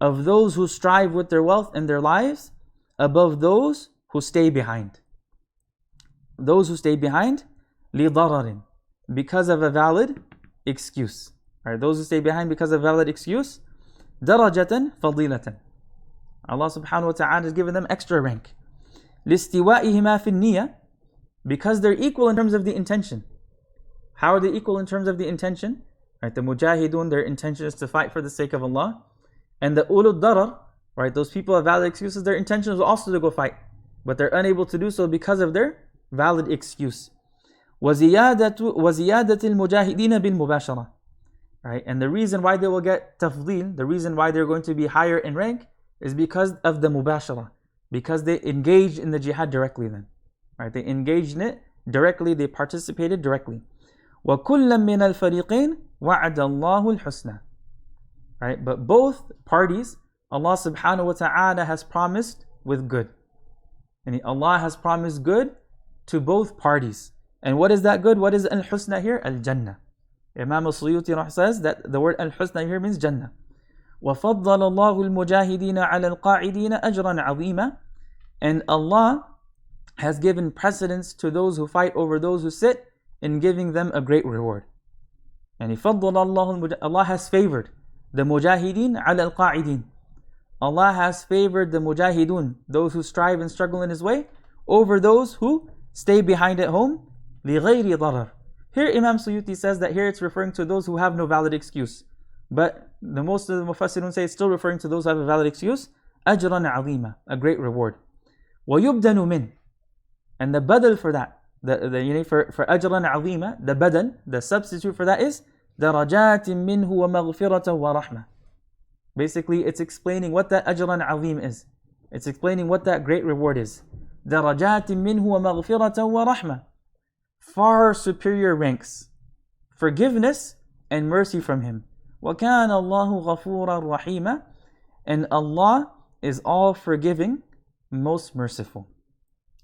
of those who strive with their wealth and their lives above those who stay behind. Those who stay behind, لِضَرَرٍ, because of a valid excuse. Right? Those who stay behind because of a valid excuse, دَرَجَةً فَضِيلَةً. Allah subhanahu wa ta'ala has given them extra rank. لِاسْتِوَائِهِمَا فِي النِّيَّةِ, because they're equal in terms of the intention. How are they equal in terms of the intention? Right, the mujahidun, their intention is to fight for the sake of Allah. And the ulul darar, right, those people have valid excuses, their intention is also to go fight. But they're unable to do so because of their valid excuse. وَزِيَادَةِ الْمُجَاهِدِينَ بِالْمُبَاشَرَةِ. Right, and the reason why they will get tafdeel, the reason why they're going to be higher in rank, is because of the mubashara, because they engaged in the jihad directly then. Right? They engaged in it directly, they participated directly. وَكُلًّا مِّنَ الْفَرِيقَيْنِ وَعَدَ اللَّهُ الْحُسْنَى. Right? But both parties, Allah subhanahu wa ta'ala has promised with good. And Allah has promised good to both parties. And what is that good? What is al-husna here? Al-Jannah. Imam al-Suyuti says that the word al-husna here means Jannah. وَفَضَّلَ اللَّهُ الْمُجَاهِدِينَ عَلَى الْقَاعِدِينَ أَجْرًا عَظِيمًا. And Allah has given precedence to those who fight over those who sit in giving them a great reward. And Allah has favored the mujahideen ala al-qa'ideen. Allah has favored the mujahidun, those who strive and struggle in His way, over those who stay behind at home. لِغَيْرِ ضَرَرٍ. Here Imam Suyuti says that here it's referring to those who have no valid excuse. But the most of the Mufassirun say it's still referring to those who have a valid excuse. أَجْرًا عَظِيمًا, a great reward. وَيُبْدَنُ مِنْ. And the badal for that, for أَجْرًا عَظِيمًا, the badal, the substitute for that is دَرَجَاتٍ مِّنْهُ وَمَغْفِرَةً وَرَحْمَةً. Basically, it's explaining what that أَجْرًا عَظِيم is. It's explaining what that great reward is. دَرَجَاتٍ مِّنْهُ وَمَغْفِرَةً وَرَحْمَةً. Far superior ranks, forgiveness and mercy from Him. وَكَانَ اللَّهُ غَفُورًا رَحِيمًا. And Allah is all forgiving, most merciful.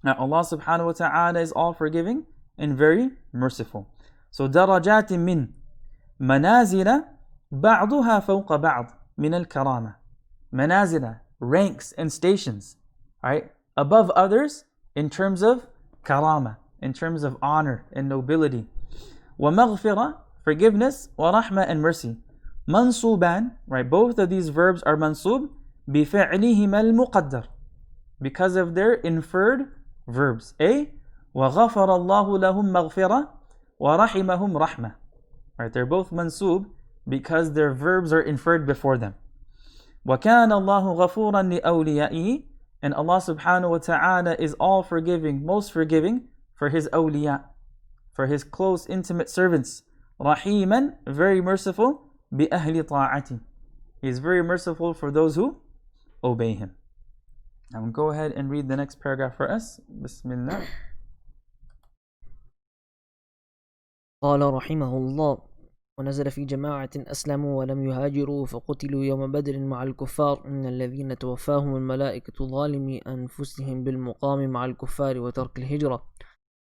Now Allah subhanahu wa ta'ala is all forgiving and very merciful. So درجات من منازل بعضها فوق بعض من الكرامة. Manazila, ranks and stations, right, above others in terms of karama, in terms of honor and nobility. ومغفرة, forgiveness, ورحمة, and mercy. منصوبان, right, both of these verbs are mansub بفعلهما المقدر, because of their inferred verbs. A, وغفر الله لهم مغفرة ورحمهم رحمة. Right, they're both mansub because their verbs are inferred before them. وكان الله غفورا لأوليائه. And Allah subhanahu wa ta'ala is all forgiving, most forgiving for His awliya, for His close, intimate servants. رحيما, very merciful. بأهل طاعته. He is very merciful for those who obey Him. Now we'll go ahead and read the next paragraph for us. Bismillah. قال رحمه الله: ونزل في جماعة أسلموا ولم يهاجروا فقتلوا يوم بدر مع الكفار إن الذين توفاهم الملائكة ظالمي أنفسهم بالمقام مع الكفار وترك الهجرة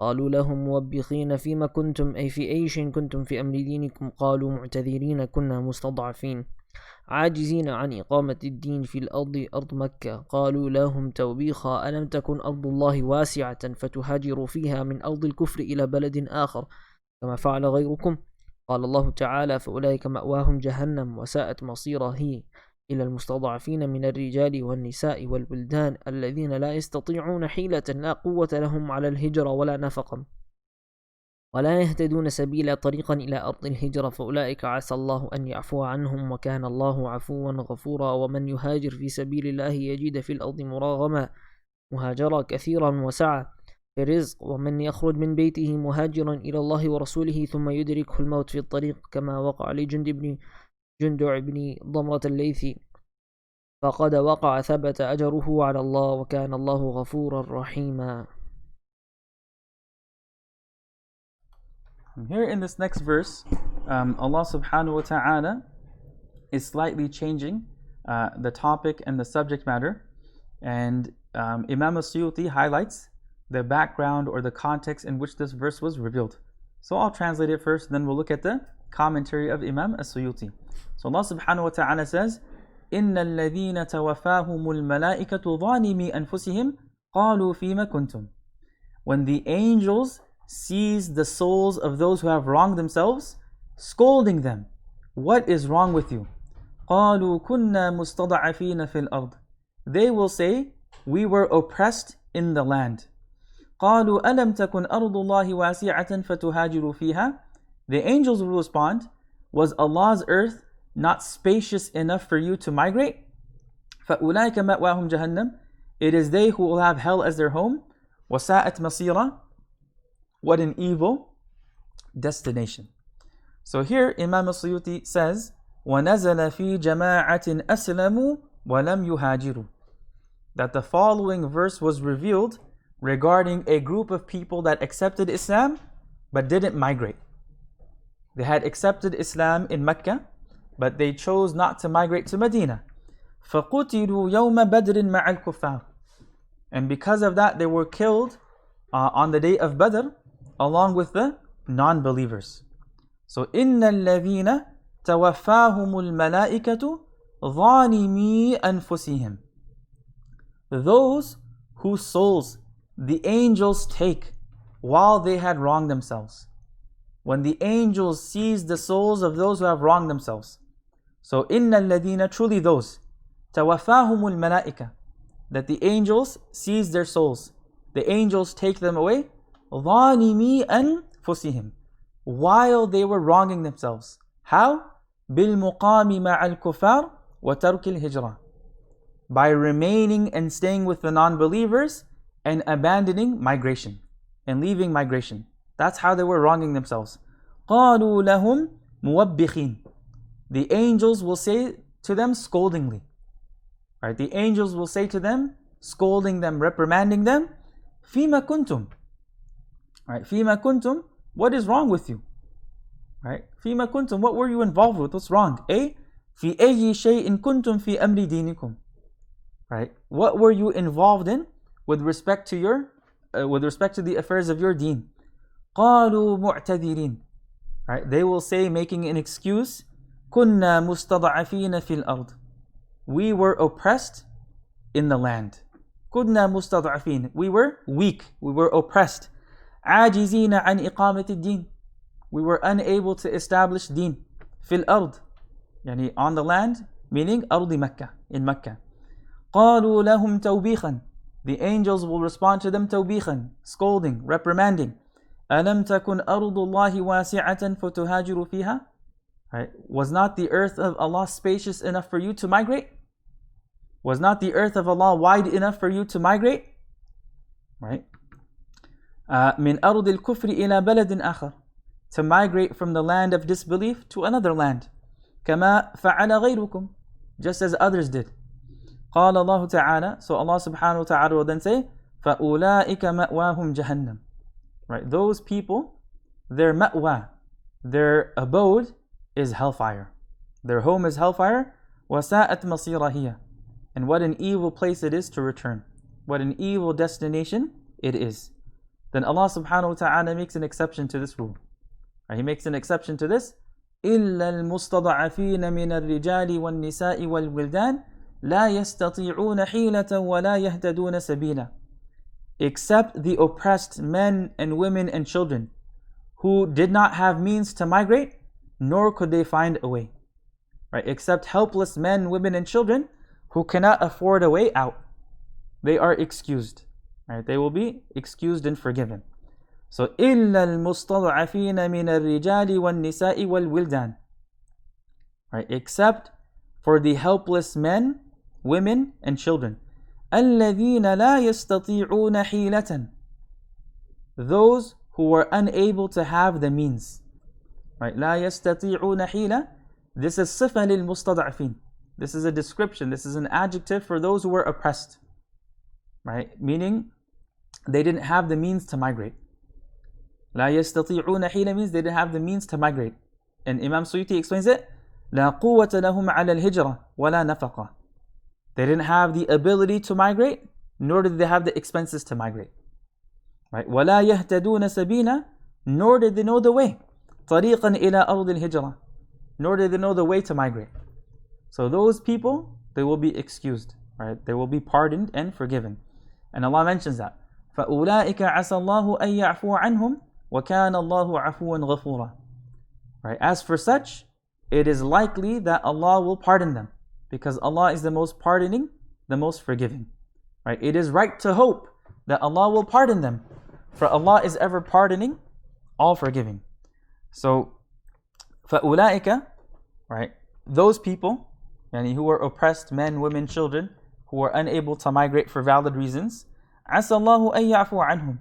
قالوا لهم موبخين فيما كنتم أي في أي شيء كنتم في أمر دينكم قالوا معتذرين كنا مستضعفين عاجزين عن إقامة الدين في الأرض أرض مكة قالوا لهم توبيخا ألم تكن أرض الله واسعة فتهاجروا فيها من أرض الكفر إلى بلد آخر كما فعل غيركم قال الله تعالى فأولئك مأواهم جهنم وساءت مصيرا هي إلى المستضعفين من الرجال والنساء والولدان الذين لا يستطيعون حيلة لا قوة لهم على الهجرة ولا نفقا ولا يهتدون سبيلا طريقا إلى أرض الهجرة فأولئك عسى الله أن يعفو عنهم وكان الله عفوا غفورا ومن يهاجر في سبيل الله يجد في الأرض مراغما مهاجرا كثيرا وسعة في الرزق ومن يخرج من بيته مهاجرا إلى الله ورسوله ثم يدركه الموت في الطريق كما وقع جندع بن ضمرة الليثي فقد وقع ثبت أجره على الله وكان الله غفورا رحيما. Here in this next verse, Allah subhanahu wa ta'ala is slightly changing the topic and the subject matter, and Imam As-Suyuti highlights the background or the context in which this verse was revealed. So I'll translate it first, then we'll look at the commentary of Imam As-Suyuti. So Allah subhanahu wa ta'ala says, إِنَّ الَّذِينَ تَوَفَّاهُمُ الْمَلَائِكَةُ ظَالِمِي أَنفُسِهِمْ قَالُوا فِيمَ كُنْتُمْ. When the angels seize the souls of those who have wronged themselves, scolding them, what is wrong with you? قَالُوا كُنَّا مُسْتَضَعَفِينَ فِي الْأَرْضِ. They will say, we were oppressed in the land. قَالُوا أَلَمْ تَكُنْ أَرْضُ اللَّهِ وَاسِعَةً فَتُهَاجِرُوا فِيهَا. The angels will respond, was Allah's earth not spacious enough for you to migrate? فَأُولَٰئِكَ مَأْوَاهُمْ جَهَنَّمْ. It is they who will have hell as their home. وَسَاءَتْ مَصِيرًا. What an evil destination. So here Imam As-Suyuti says, وَنَزَلَ فِي جَمَاعَةٍ أَسْلَمُوا وَلَمْ يُهَاجِرُوا. That the following verse was revealed regarding a group of people that accepted Islam but didn't migrate. They had accepted Islam in Mecca, but they chose not to migrate to Medina. فَقُتِلُوا يَوْمَ بَدْرٍ مَعَ الْكُفَّارِ. And because of that, they were killed on the day of Badr along with the non-believers. So إِنَّ الَّذِينَ تَوَفَّاهُمُ الْمَلَائِكَةُ ظَالِمِي أَنفُسِهِمْ. Those whose souls the angels take while they had wronged themselves. When the angels seize the souls of those who have wronged themselves. So, إِنَّ الَّذِينَ, truly those, تَوَفَّاهُمُ الْمَلَائِكَةِ, that the angels seize their souls. The angels take them away. ظَالِمِي أَنفُسِهِمْ, while they were wronging themselves. How? بِالْمُقَامِ مَعَ الْكُفَارِ وَتَرْكِ الْهِجْرَةِ, by remaining and staying with the non-believers and abandoning migration and leaving migration. That's how they were wronging themselves. قَالُوا لَهُمْ مُوَبِّخِينَ, the angels will say to them scoldingly. Right? The angels will say to them, scolding them, reprimanding them, فِيمَ كُنْتُمْ. Right? فِيمَ كُنْتُمْ, what is wrong with you? Right? فِيمَ كُنْتُمْ, what were you involved with? What's wrong? فِي أَيِّ شَيْءٍ كُنْتُمْ فِي أَمْرِ دِينِكُمْ. Right? What were you involved in with respect to the affairs of your deen? قَالُوا مُعْتَذِرِينَ. Right? They will say, making an excuse, كُنَّا مُسْتَضْعَفِينَ فِي الْأَرْضِ. We were oppressed in the land. كُنَّا مُسْتَضْعَفِينَ. We were weak. We were oppressed. عَاجِزِينَ عَنْ إِقَامَةِ الدِّينِ. We were unable to establish deen. فِي الْأَرْضِ, يعني on the land, meaning أرض مكة, in Mecca. قَالُوا لَهُمْ تَوْبِيخًا. The angels will respond to them توبيخًا, scolding, reprimanding. أَلَمْ تَكُنْ أَرْضُ اللَّهِ وَاسِعَةً فَتُهَاجِرُ فِيهَا. Right? Was not the earth of Allah spacious enough for you to migrate? Was not the earth of Allah wide enough for you to migrate? Right? مِنْ أَرْضِ الْكُفْرِ إِلَى بَلَدٍ آخَرٍ, to migrate from the land of disbelief to another land. كَمَا فَعَلَ غَيْرُكُمْ, just as others did. قال الله تعالى, so Allah subhanahu wa ta'ala will then say, فَأُولَٰئِكَ مَأْوَاهُمْ جَهَنَّمْ. Right, those people, their ma'wa, their abode is hellfire. Their home is hellfire. وَسَاءَتْ مَصِيرًا هِيَ. And what an evil place it is to return. What an evil destination it is. Then Allah subhanahu wa ta'ala makes an exception to this rule. Right, He makes an exception to this. إِلَّا الْمُسْتَضْعَفِينَ مِنَ الرِّجَالِ وَالنِّسَاءِ وَالْوِلْدَانِ لَا يَسْتَطِيعُونَ حِيلَةً وَلَا يَهْتَدُونَ سَبِيلًا. Except the oppressed men and women and children who did not have means to migrate, nor could they find a way. Right? Except helpless men, women and children who cannot afford a way out. They are excused. Right? They will be excused and forgiven. So, إِلَّا الْمُسْتَضْعَفِينَ مِنَ الرِّجَالِ وَالنِّسَاءِ وَالْوِلْدَانِ. Right? Except for the helpless men, women and children. الَّذِينَ لَا يَسْتَطِيعُونَ حِيلَةً. Those who were unable to have the means. Right? لَا يَسْتَطِيعُونَ حِيلَةً. This is صِفَةٌ لِلْمُسْتَضْعَفِينَ. This is a description, this is an adjective for those who were oppressed. Right? Meaning, they didn't have the means to migrate. لَا يَسْتَطِيعُونَ حِيلَةً means they didn't have the means to migrate. And Imam Suyuti explains it, لَا قُوَّةَ لَهُمْ عَلَى الْهِجْرَةِ وَلَا نَفَقَةً. They didn't have the ability to migrate, nor did they have the expenses to migrate. Right? وَلَا يَهْتَدُونَ سَبِيلًا. Nor did they know the way. طَرِيقًا إِلَى أَرْضِ الْهِجْرَةِ. Nor did they know the way to migrate. So those people, they will be excused. Right? They will be pardoned and forgiven. And Allah mentions that. فَأُولَٰئِكَ عَسَى اللَّهُ أَن يَعْفُوَ عَنْهُمْ وَكَانَ اللَّهُ عَفُوًا غَفُورًا. Right? As for such, it is likely that Allah will pardon them, because Allah is the most pardoning, the most forgiving. Right? It is right to hope that Allah will pardon them, for Allah is ever pardoning, all forgiving. So, فَأُولَٰئِكَ, right, those people, yani who were oppressed, men, women, children, who were unable to migrate for valid reasons, عَسَى اللَّهُ أَن يَعْفُوَ عَنْهُمْ.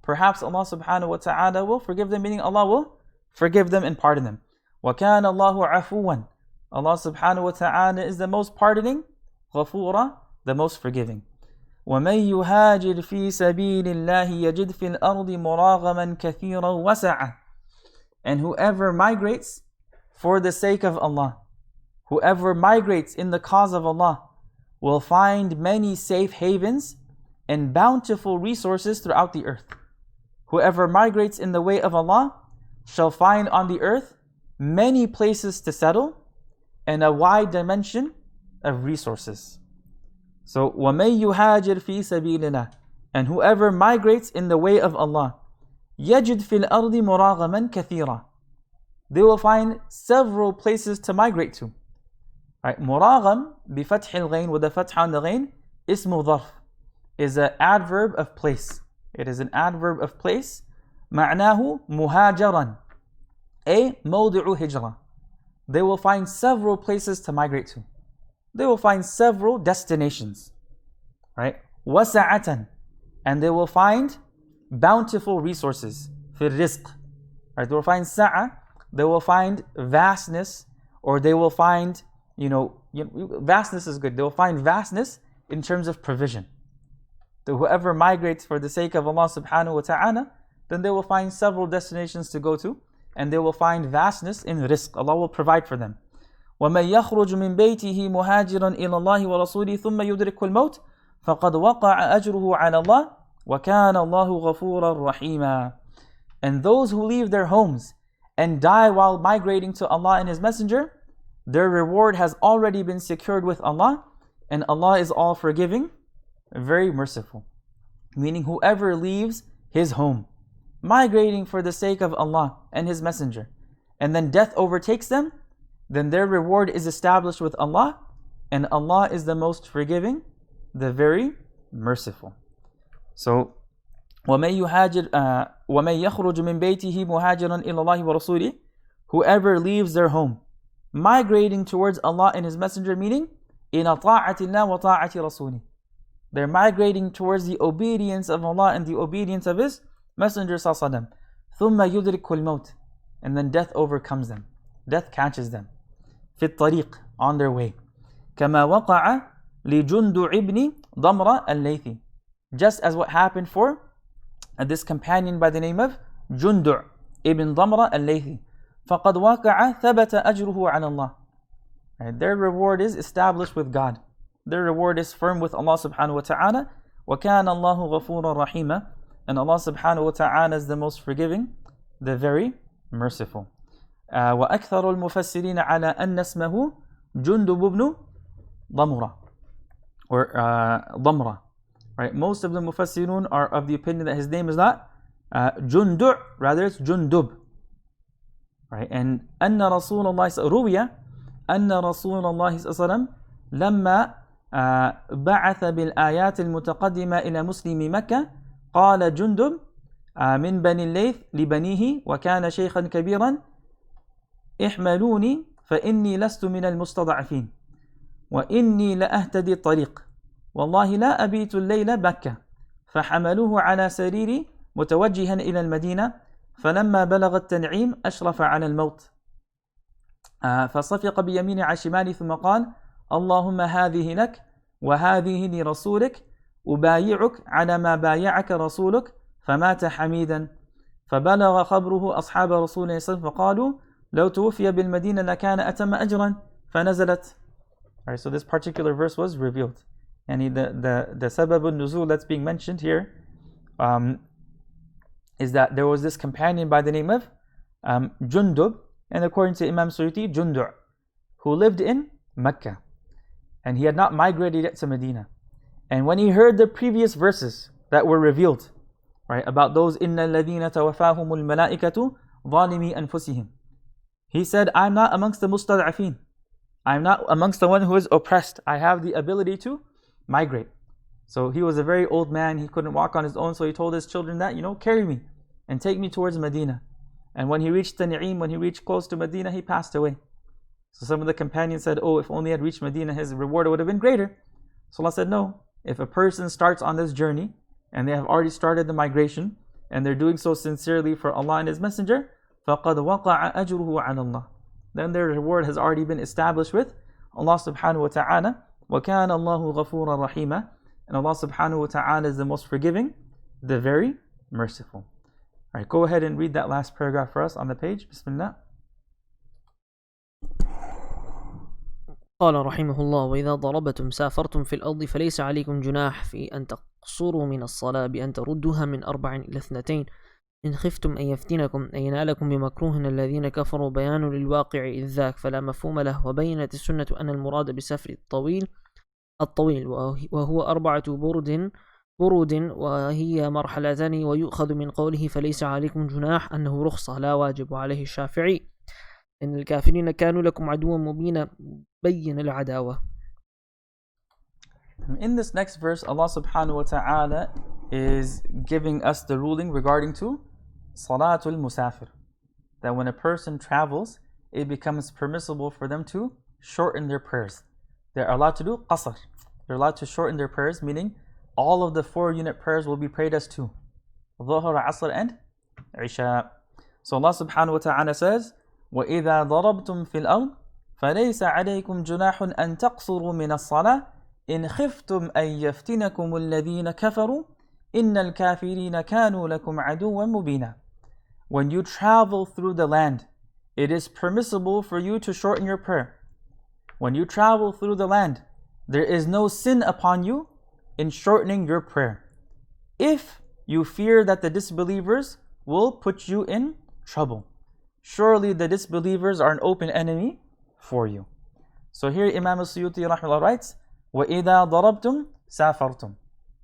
Perhaps Allah subhanahu wa ta'ala will forgive them, meaning Allah will forgive them and pardon them. وَكَانَ اللَّهُ عَفُوًا. Allah subhanahu wa ta'ala is the most pardoning, غَفُورًا, the most forgiving. وَمَن يُهَاجِرْ فِي سَبِيلِ اللَّهِ يَجِدْ فِي الْأَرْضِ مُرَاغَمًا كَثِيرًا وَسَعًا. And whoever migrates for the sake of Allah, whoever migrates in the cause of Allah, will find many safe havens and bountiful resources throughout the earth. Whoever migrates in the way of Allah shall find on the earth many places to settle and a wide dimension of resources. So وَمَن يُهَاجِرْ فِي سَبِيلِ اللَّهِ, and whoever migrates in the way of Allah, يَجِدْ فِي الْأَرْضِ مُرَاغَمًا كَثِيرًا, they will find several places to migrate to. Right? مُرَاغَم بِفَتْحِ الْغَيْن, with the fatha on the ghain, اسم ظرف, is an adverb of place. It is an adverb of place. معناه مهاجرا, a موضع هجرة. They will find several places to migrate to. They will find several destinations. Right? وسعة, and they will find bountiful resources. في الرزق. Right? They will find sa'a, they will find vastness, or they will find, vastness is good. They will find vastness in terms of provision. So whoever migrates for the sake of Allah subhanahu wa ta'ala, then they will find several destinations to go to, and they will find vastness in rizq. Allah will provide for them. وَمَن يَخْرُجُ مِن بَيْتِهِ مُهَاجِرًا إِلَى اللَّهِ وَرَسُولِهِ ثُمَّ يُدْرِكُهُ الْمَوْتِ فَقَدْ وَقَعَ أَجْرُهُ عَلَى اللَّهِ وَكَانَ اللَّهُ غَفُورًا رَحِيمًا. And those who leave their homes and die while migrating to Allah and His Messenger, their reward has already been secured with Allah, and Allah is all forgiving, very merciful. Meaning whoever leaves his home, migrating for the sake of Allah and His Messenger, and then death overtakes them, then their reward is established with Allah, and Allah is the most forgiving, the very merciful. So, وَمَن يَخْرُجُ مِن بَيْتِهِ مُهَاجِرًا إِلَى اللَّهِ وَرَسُولِهِ, whoever leaves their home, migrating towards Allah and His Messenger, meaning إِلَى طَاعَةِ اللَّهِ وَطَاعَةِ رَسُولِهِ, they're migrating towards the obedience of Allah and the obedience of His Messenger ﷺ. ثُمَّ يُدْرِكُ الْمَوْتِ, and then death overcomes them. Death catches them. فِي الطَّرِيقِ, on their way. كَمَا وَقَعَ لِجُنْدُعِ ابْنِ ضَمْرَ اللَّيْثِ, just as what happened for this companion by the name of Jundu' ibn Damra al-Laythi. فَقَدْ وَقَعَ ثَبَتَ أَجْرُهُ عَلَى اللَّهِ. Right? Their reward is established with God. Their reward is firm with Allah subhanahu wa ta'ala. وَكَانَ اللَّهُ غَفُورًا رَحِيمًا, and Allah subhanahu wa ta'ala is the most forgiving, the very merciful. وَأَكْثَرُ الْمُفَسِّرِينَ عَلَى أَنَّ اسْمَهُ جُنْدُبُ بْنُ ضَمْرَةٍ, or ضَمْرَةٍ. Right? Most of the Mufassirun are of the opinion that his name is not Jundu', rather it's Jundub. Right? And أن رسول الله روي أن رسول الله صلى الله عليه وسلم لما بعث بالآيات المتقدمة إلى مسلمي مكة قال جندب من بني الليث لبنيه وكان شيخا كبيرا احملوني فإني لست من المستضعفين وإني لأهتدي الطريق والله لا أبيت الليل بكة فحملوه على سريري متوجها إلى المدينة فلما بلغ التنعيم أشرف على الموت فصفق بيمينه على شمالي ثم قال اللهم هذه لك وهذه لرسولك أبايعك على ما بايعك رسولك فمات حميدا فبلغ خبره أصحاب رسول الله صلى الله عليه وسلم فقالوا لو توفي بالمدينة لكان أتم أجرا فنزلت. Alright, so this particular verse was revealed. And the sabab al-nuzul that's being mentioned here is that there was this companion by the name of Jundub, and according to Imam Suyuti, Jundu', who lived in Mecca, and he had not migrated yet to Medina. And when he heard the previous verses that were revealed, right, about those إِنَّ الَّذِينَ تَوَفَاهُمُ الْمَلَائِكَةُ ظَالِمِي أَنفُسِهِمْ, he said, I'm not amongst the mustad'afin. I'm not amongst the one who is oppressed. I have the ability to migrate. So he was a very old man. He couldn't walk on his own. So he told his children that, carry me and take me towards Medina. And when he reached Tan'im, when he reached close to Medina, he passed away. So some of the companions said, oh, if only he had reached Medina, his reward would have been greater. So Allah said, no. If a person starts on this journey and they have already started the migration and they're doing so sincerely for Allah and His Messenger, فَقَدْ وَقَعَ أَجْرُهُ عَلَى اللَّهِ, then their reward has already been established with Allah subhanahu wa ta'ala. وَكَانَ اللَّهُ غَفُورًا رَحِيمًا, and Allah subhanahu wa ta'ala is the most forgiving, the very merciful. Alright, go ahead and read that last paragraph for us on the page. Bismillah. قال رحمه الله وإذا ضربتم سافرتم في الأرض فليس عليكم جناح في أن تقصروا من الصلاة بأن تردوها من 4 إلى 2 إن خفتم أن يفتنكم أن ينالكم بمكروه الذين كفروا بيان للواقع إذ ذاك فلا مفهوم له. وبينت السنة أن المراد بالسفر الطويل وهو 4 برود وهي مرحلتان. ويؤخذ من قوله فليس عليكم جناح أنه رخصة لا واجب. وعليه الشافعي إن الكافرين كانوا لكم عدوا مبينا بين العداوة. In this next verse, Allah subhanahu wa ta'ala is giving us the ruling regarding to Salatul Musafir. That when a person travels, it becomes permissible for them to shorten their prayers. They're allowed to do qasr. They're allowed to shorten their prayers, meaning all of the 4-unit prayers will be prayed as 2. Dhuhr, Asr and Isha. So Allah subhanahu wa ta'ala says, وَإِذَا ضَرَبْتُمْ فِي الْأَرْضِ فَلَيْسَ عَلَيْكُمْ جُنَاحٌ أَن تَقْصُرُوا مِنَ الصَّلَاةِ إِنْ خِفْتُمْ أَن يَفْتِنَكُمُ الَّذِينَ كَفَرُوا إِنَّ الْكَافِرِينَ كَانُوا لَكُمْ عَدُوًّا مُبِينًا. When you travel through the land, it is permissible for you to shorten your prayer. When you travel through the land, there is no sin upon you in shortening your prayer, if you fear that the disbelievers will put you in trouble. Surely the disbelievers are an open enemy for you. So here Imam al-Suyuti rahimahullah writes, وَإِذَا ضَرَبْتُمْ سَافَرْتُمْ.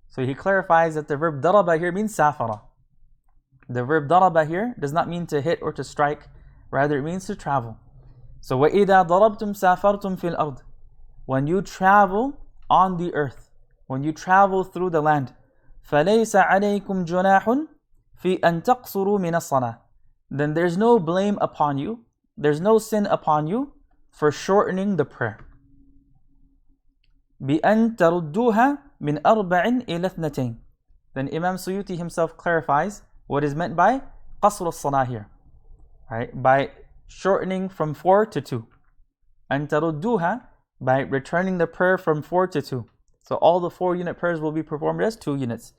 So he clarifies that the verb daraba here means safara. The verb daraba here does not mean to hit or to strike, rather it means to travel. So وَإِذَا ضَرَبْتُمْ سَافَرْتُمْ فِي الْأَرْضِ. When you travel on the earth, when you travel through the land, فَلَيْسَ عَلَيْكُمْ جُنَاحٌ فِي أَن تَقْصُرُوا مِنَ الصَّلَاةِ. Then there's no blame upon you, there's no sin upon you for shortening the prayer. بِأَن تَرُدُّوهَا مِنْ أَرْبَعٍ إِلَى اثْنَتَيْنِ. Then Imam Suyuti himself clarifies what is meant by قصر الصلاة here. Right? By shortening from 4 to 2. أن تردوها, by returning the prayer from 4 to 2. So all the 4-unit prayers will be performed as 2 units.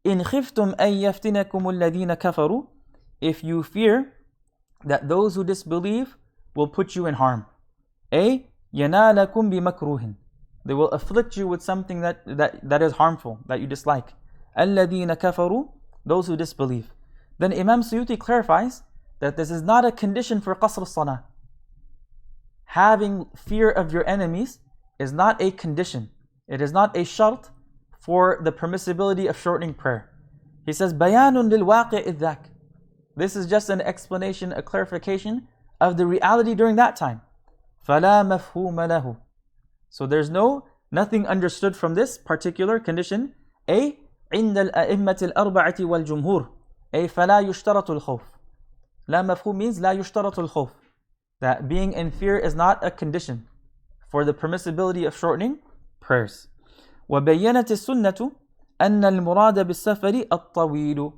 إن خفتم أن يفتنكم الذين كفروا. If you fear that those who disbelieve will put you in harm. أي ينالكم بمكروه. They will afflict you with something that is harmful, that you dislike. الذين كفروا, those who disbelieve. Then Imam Suyuti clarifies that this is not a condition for qasr as-salah. Having fear of your enemies is not a condition. It is not a shart for the permissibility of shortening prayer. He says, بَيَانٌ لِلْوَاقِعِ إِذْ. This is just an explanation, a clarification of the reality during that time. فَلَا مَفْهُومَ لَهُ. So there's nothing understood from this particular condition. A عند الأئمة الأربعة والجمهور. أي فلا يشترط الخوف. لا مفهوم means لا يشترط الخوف. That being in fear is not a condition for the permissibility of shortening prayers. وبينت السنة أن المراد بالسفر الطويل.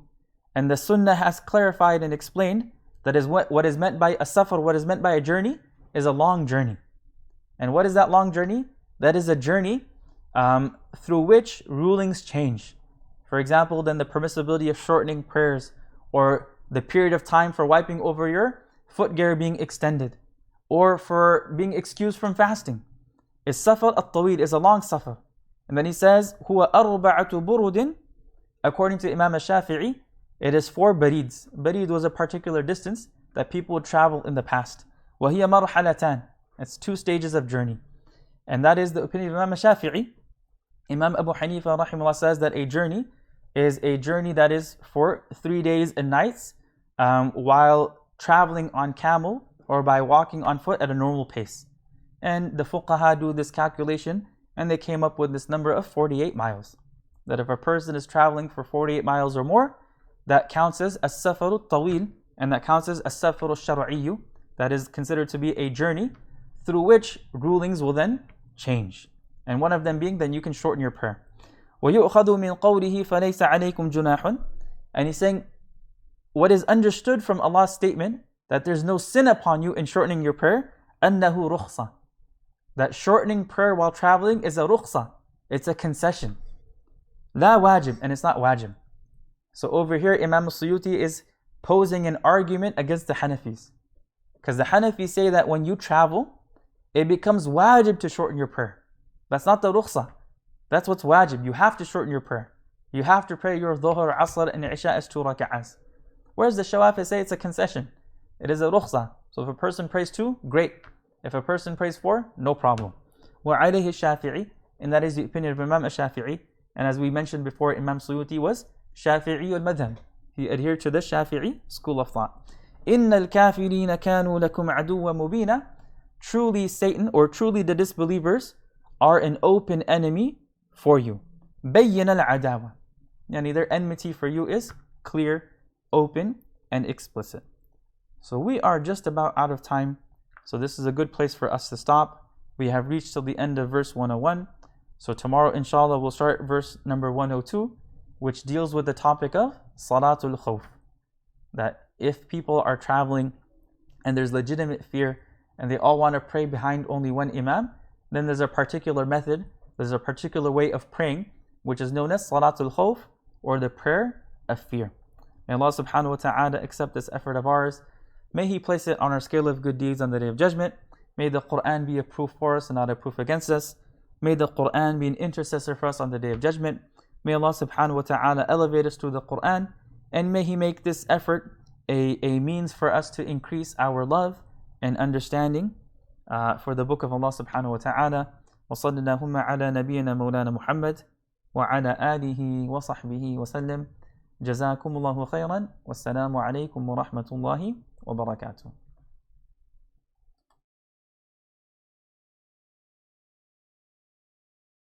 And the sunnah has clarified and explained that is what is meant by a safar, what is meant by a journey, is a long journey. And what is that long journey? That is a journey through which rulings change. For example, then the permissibility of shortening prayers, or the period of time for wiping over your footgear being extended, or for being excused from fasting. Is safar at-tawil, is a long safar. And then he says, huwa arba'atu burudin. According to Imam al-Shafi'i, it is 4 barids. Barid was a particular distance that people would travel in the past. وَهِيَ مَرْحَلَتَانِ. It's 2 stages of journey. And that is the opinion of Imam al-Shafi'i. Imam Abu Hanifa rahimahullah says that a journey is a journey that is for 3 days and nights while traveling on camel or by walking on foot at a normal pace. And the fuqaha do this calculation and they came up with this number of 48 miles. That if a person is traveling for 48 miles or more, that counts as as-safaru tawil, and that counts as as-safaru shar'iyyu, that is considered to be a journey through which rulings will then change. And one of them being, then you can shorten your prayer. وَيُؤْخَذُ مِنْ قَوْلِهِ فَلَيْسَ عَلَيْكُمْ جُنَاحٌ. And he's saying, what is understood from Allah's statement, that there's no sin upon you in shortening your prayer, أَنَّهُ رُخْصَةٌ. That shortening prayer while traveling is a rukhsa, it's a concession. La wajib, and it's not wajib. So over here, Imam al-Suyuti is posing an argument against the Hanafis. Because the Hanafis say that when you travel, it becomes wajib to shorten your prayer. That's not the rukhsa. That's what's wajib. You have to shorten your prayer. You have to pray your dhuhr, asr, and isha as 2 raka'ahs. Whereas the Shawafi say it's a concession. It is a rukhsa. So if a person prays 2, great. If a person prays 4, no problem. وَعَلَيْهِ الشَّافِعِي, and that is the opinion of Imam al-Shafi'i. And as we mentioned before, Imam Suyuti was Shafi'i al-Madhab. He adhered to the Shafi'i school of thought. إِنَّ الْكَافِرِينَ كَانُوا لَكُمْ عَدُوًّا مُبِينًا. Truly Satan, or truly the disbelievers, are an open enemy for you. بَيِّنَ الْعَدَاوَةِ. Yani their enmity for you is clear, open, and explicit. So we are just about out of time. So this is a good place for us to stop. We have reached till the end of verse 101. So tomorrow, inshallah, we'll start verse number 102, which deals with the topic of Salatul Khawf. That if people are traveling and there's legitimate fear and they all want to pray behind only one imam, then there's a particular method, there's a particular way of praying, which is known as Salatul Khawf, or the prayer of fear. May Allah subhanahu wa ta'ala accept this effort of ours. May He place it on our scale of good deeds on the Day of Judgment. May the Quran be a proof for us and not a proof against us. May the Quran be an intercessor for us on the Day of Judgment. May Allah subhanahu wa ta'ala elevate us through the Quran, and may He make this effort a means for us to increase our love and understanding for the book of Allah subhanahu wa ta'ala. وصلى اللهم على نبينا مولانا محمد وعلى آله وصحبه وسلم. جزاكم الله خيرا والسلام عليكم ورحمة الله وبركاته.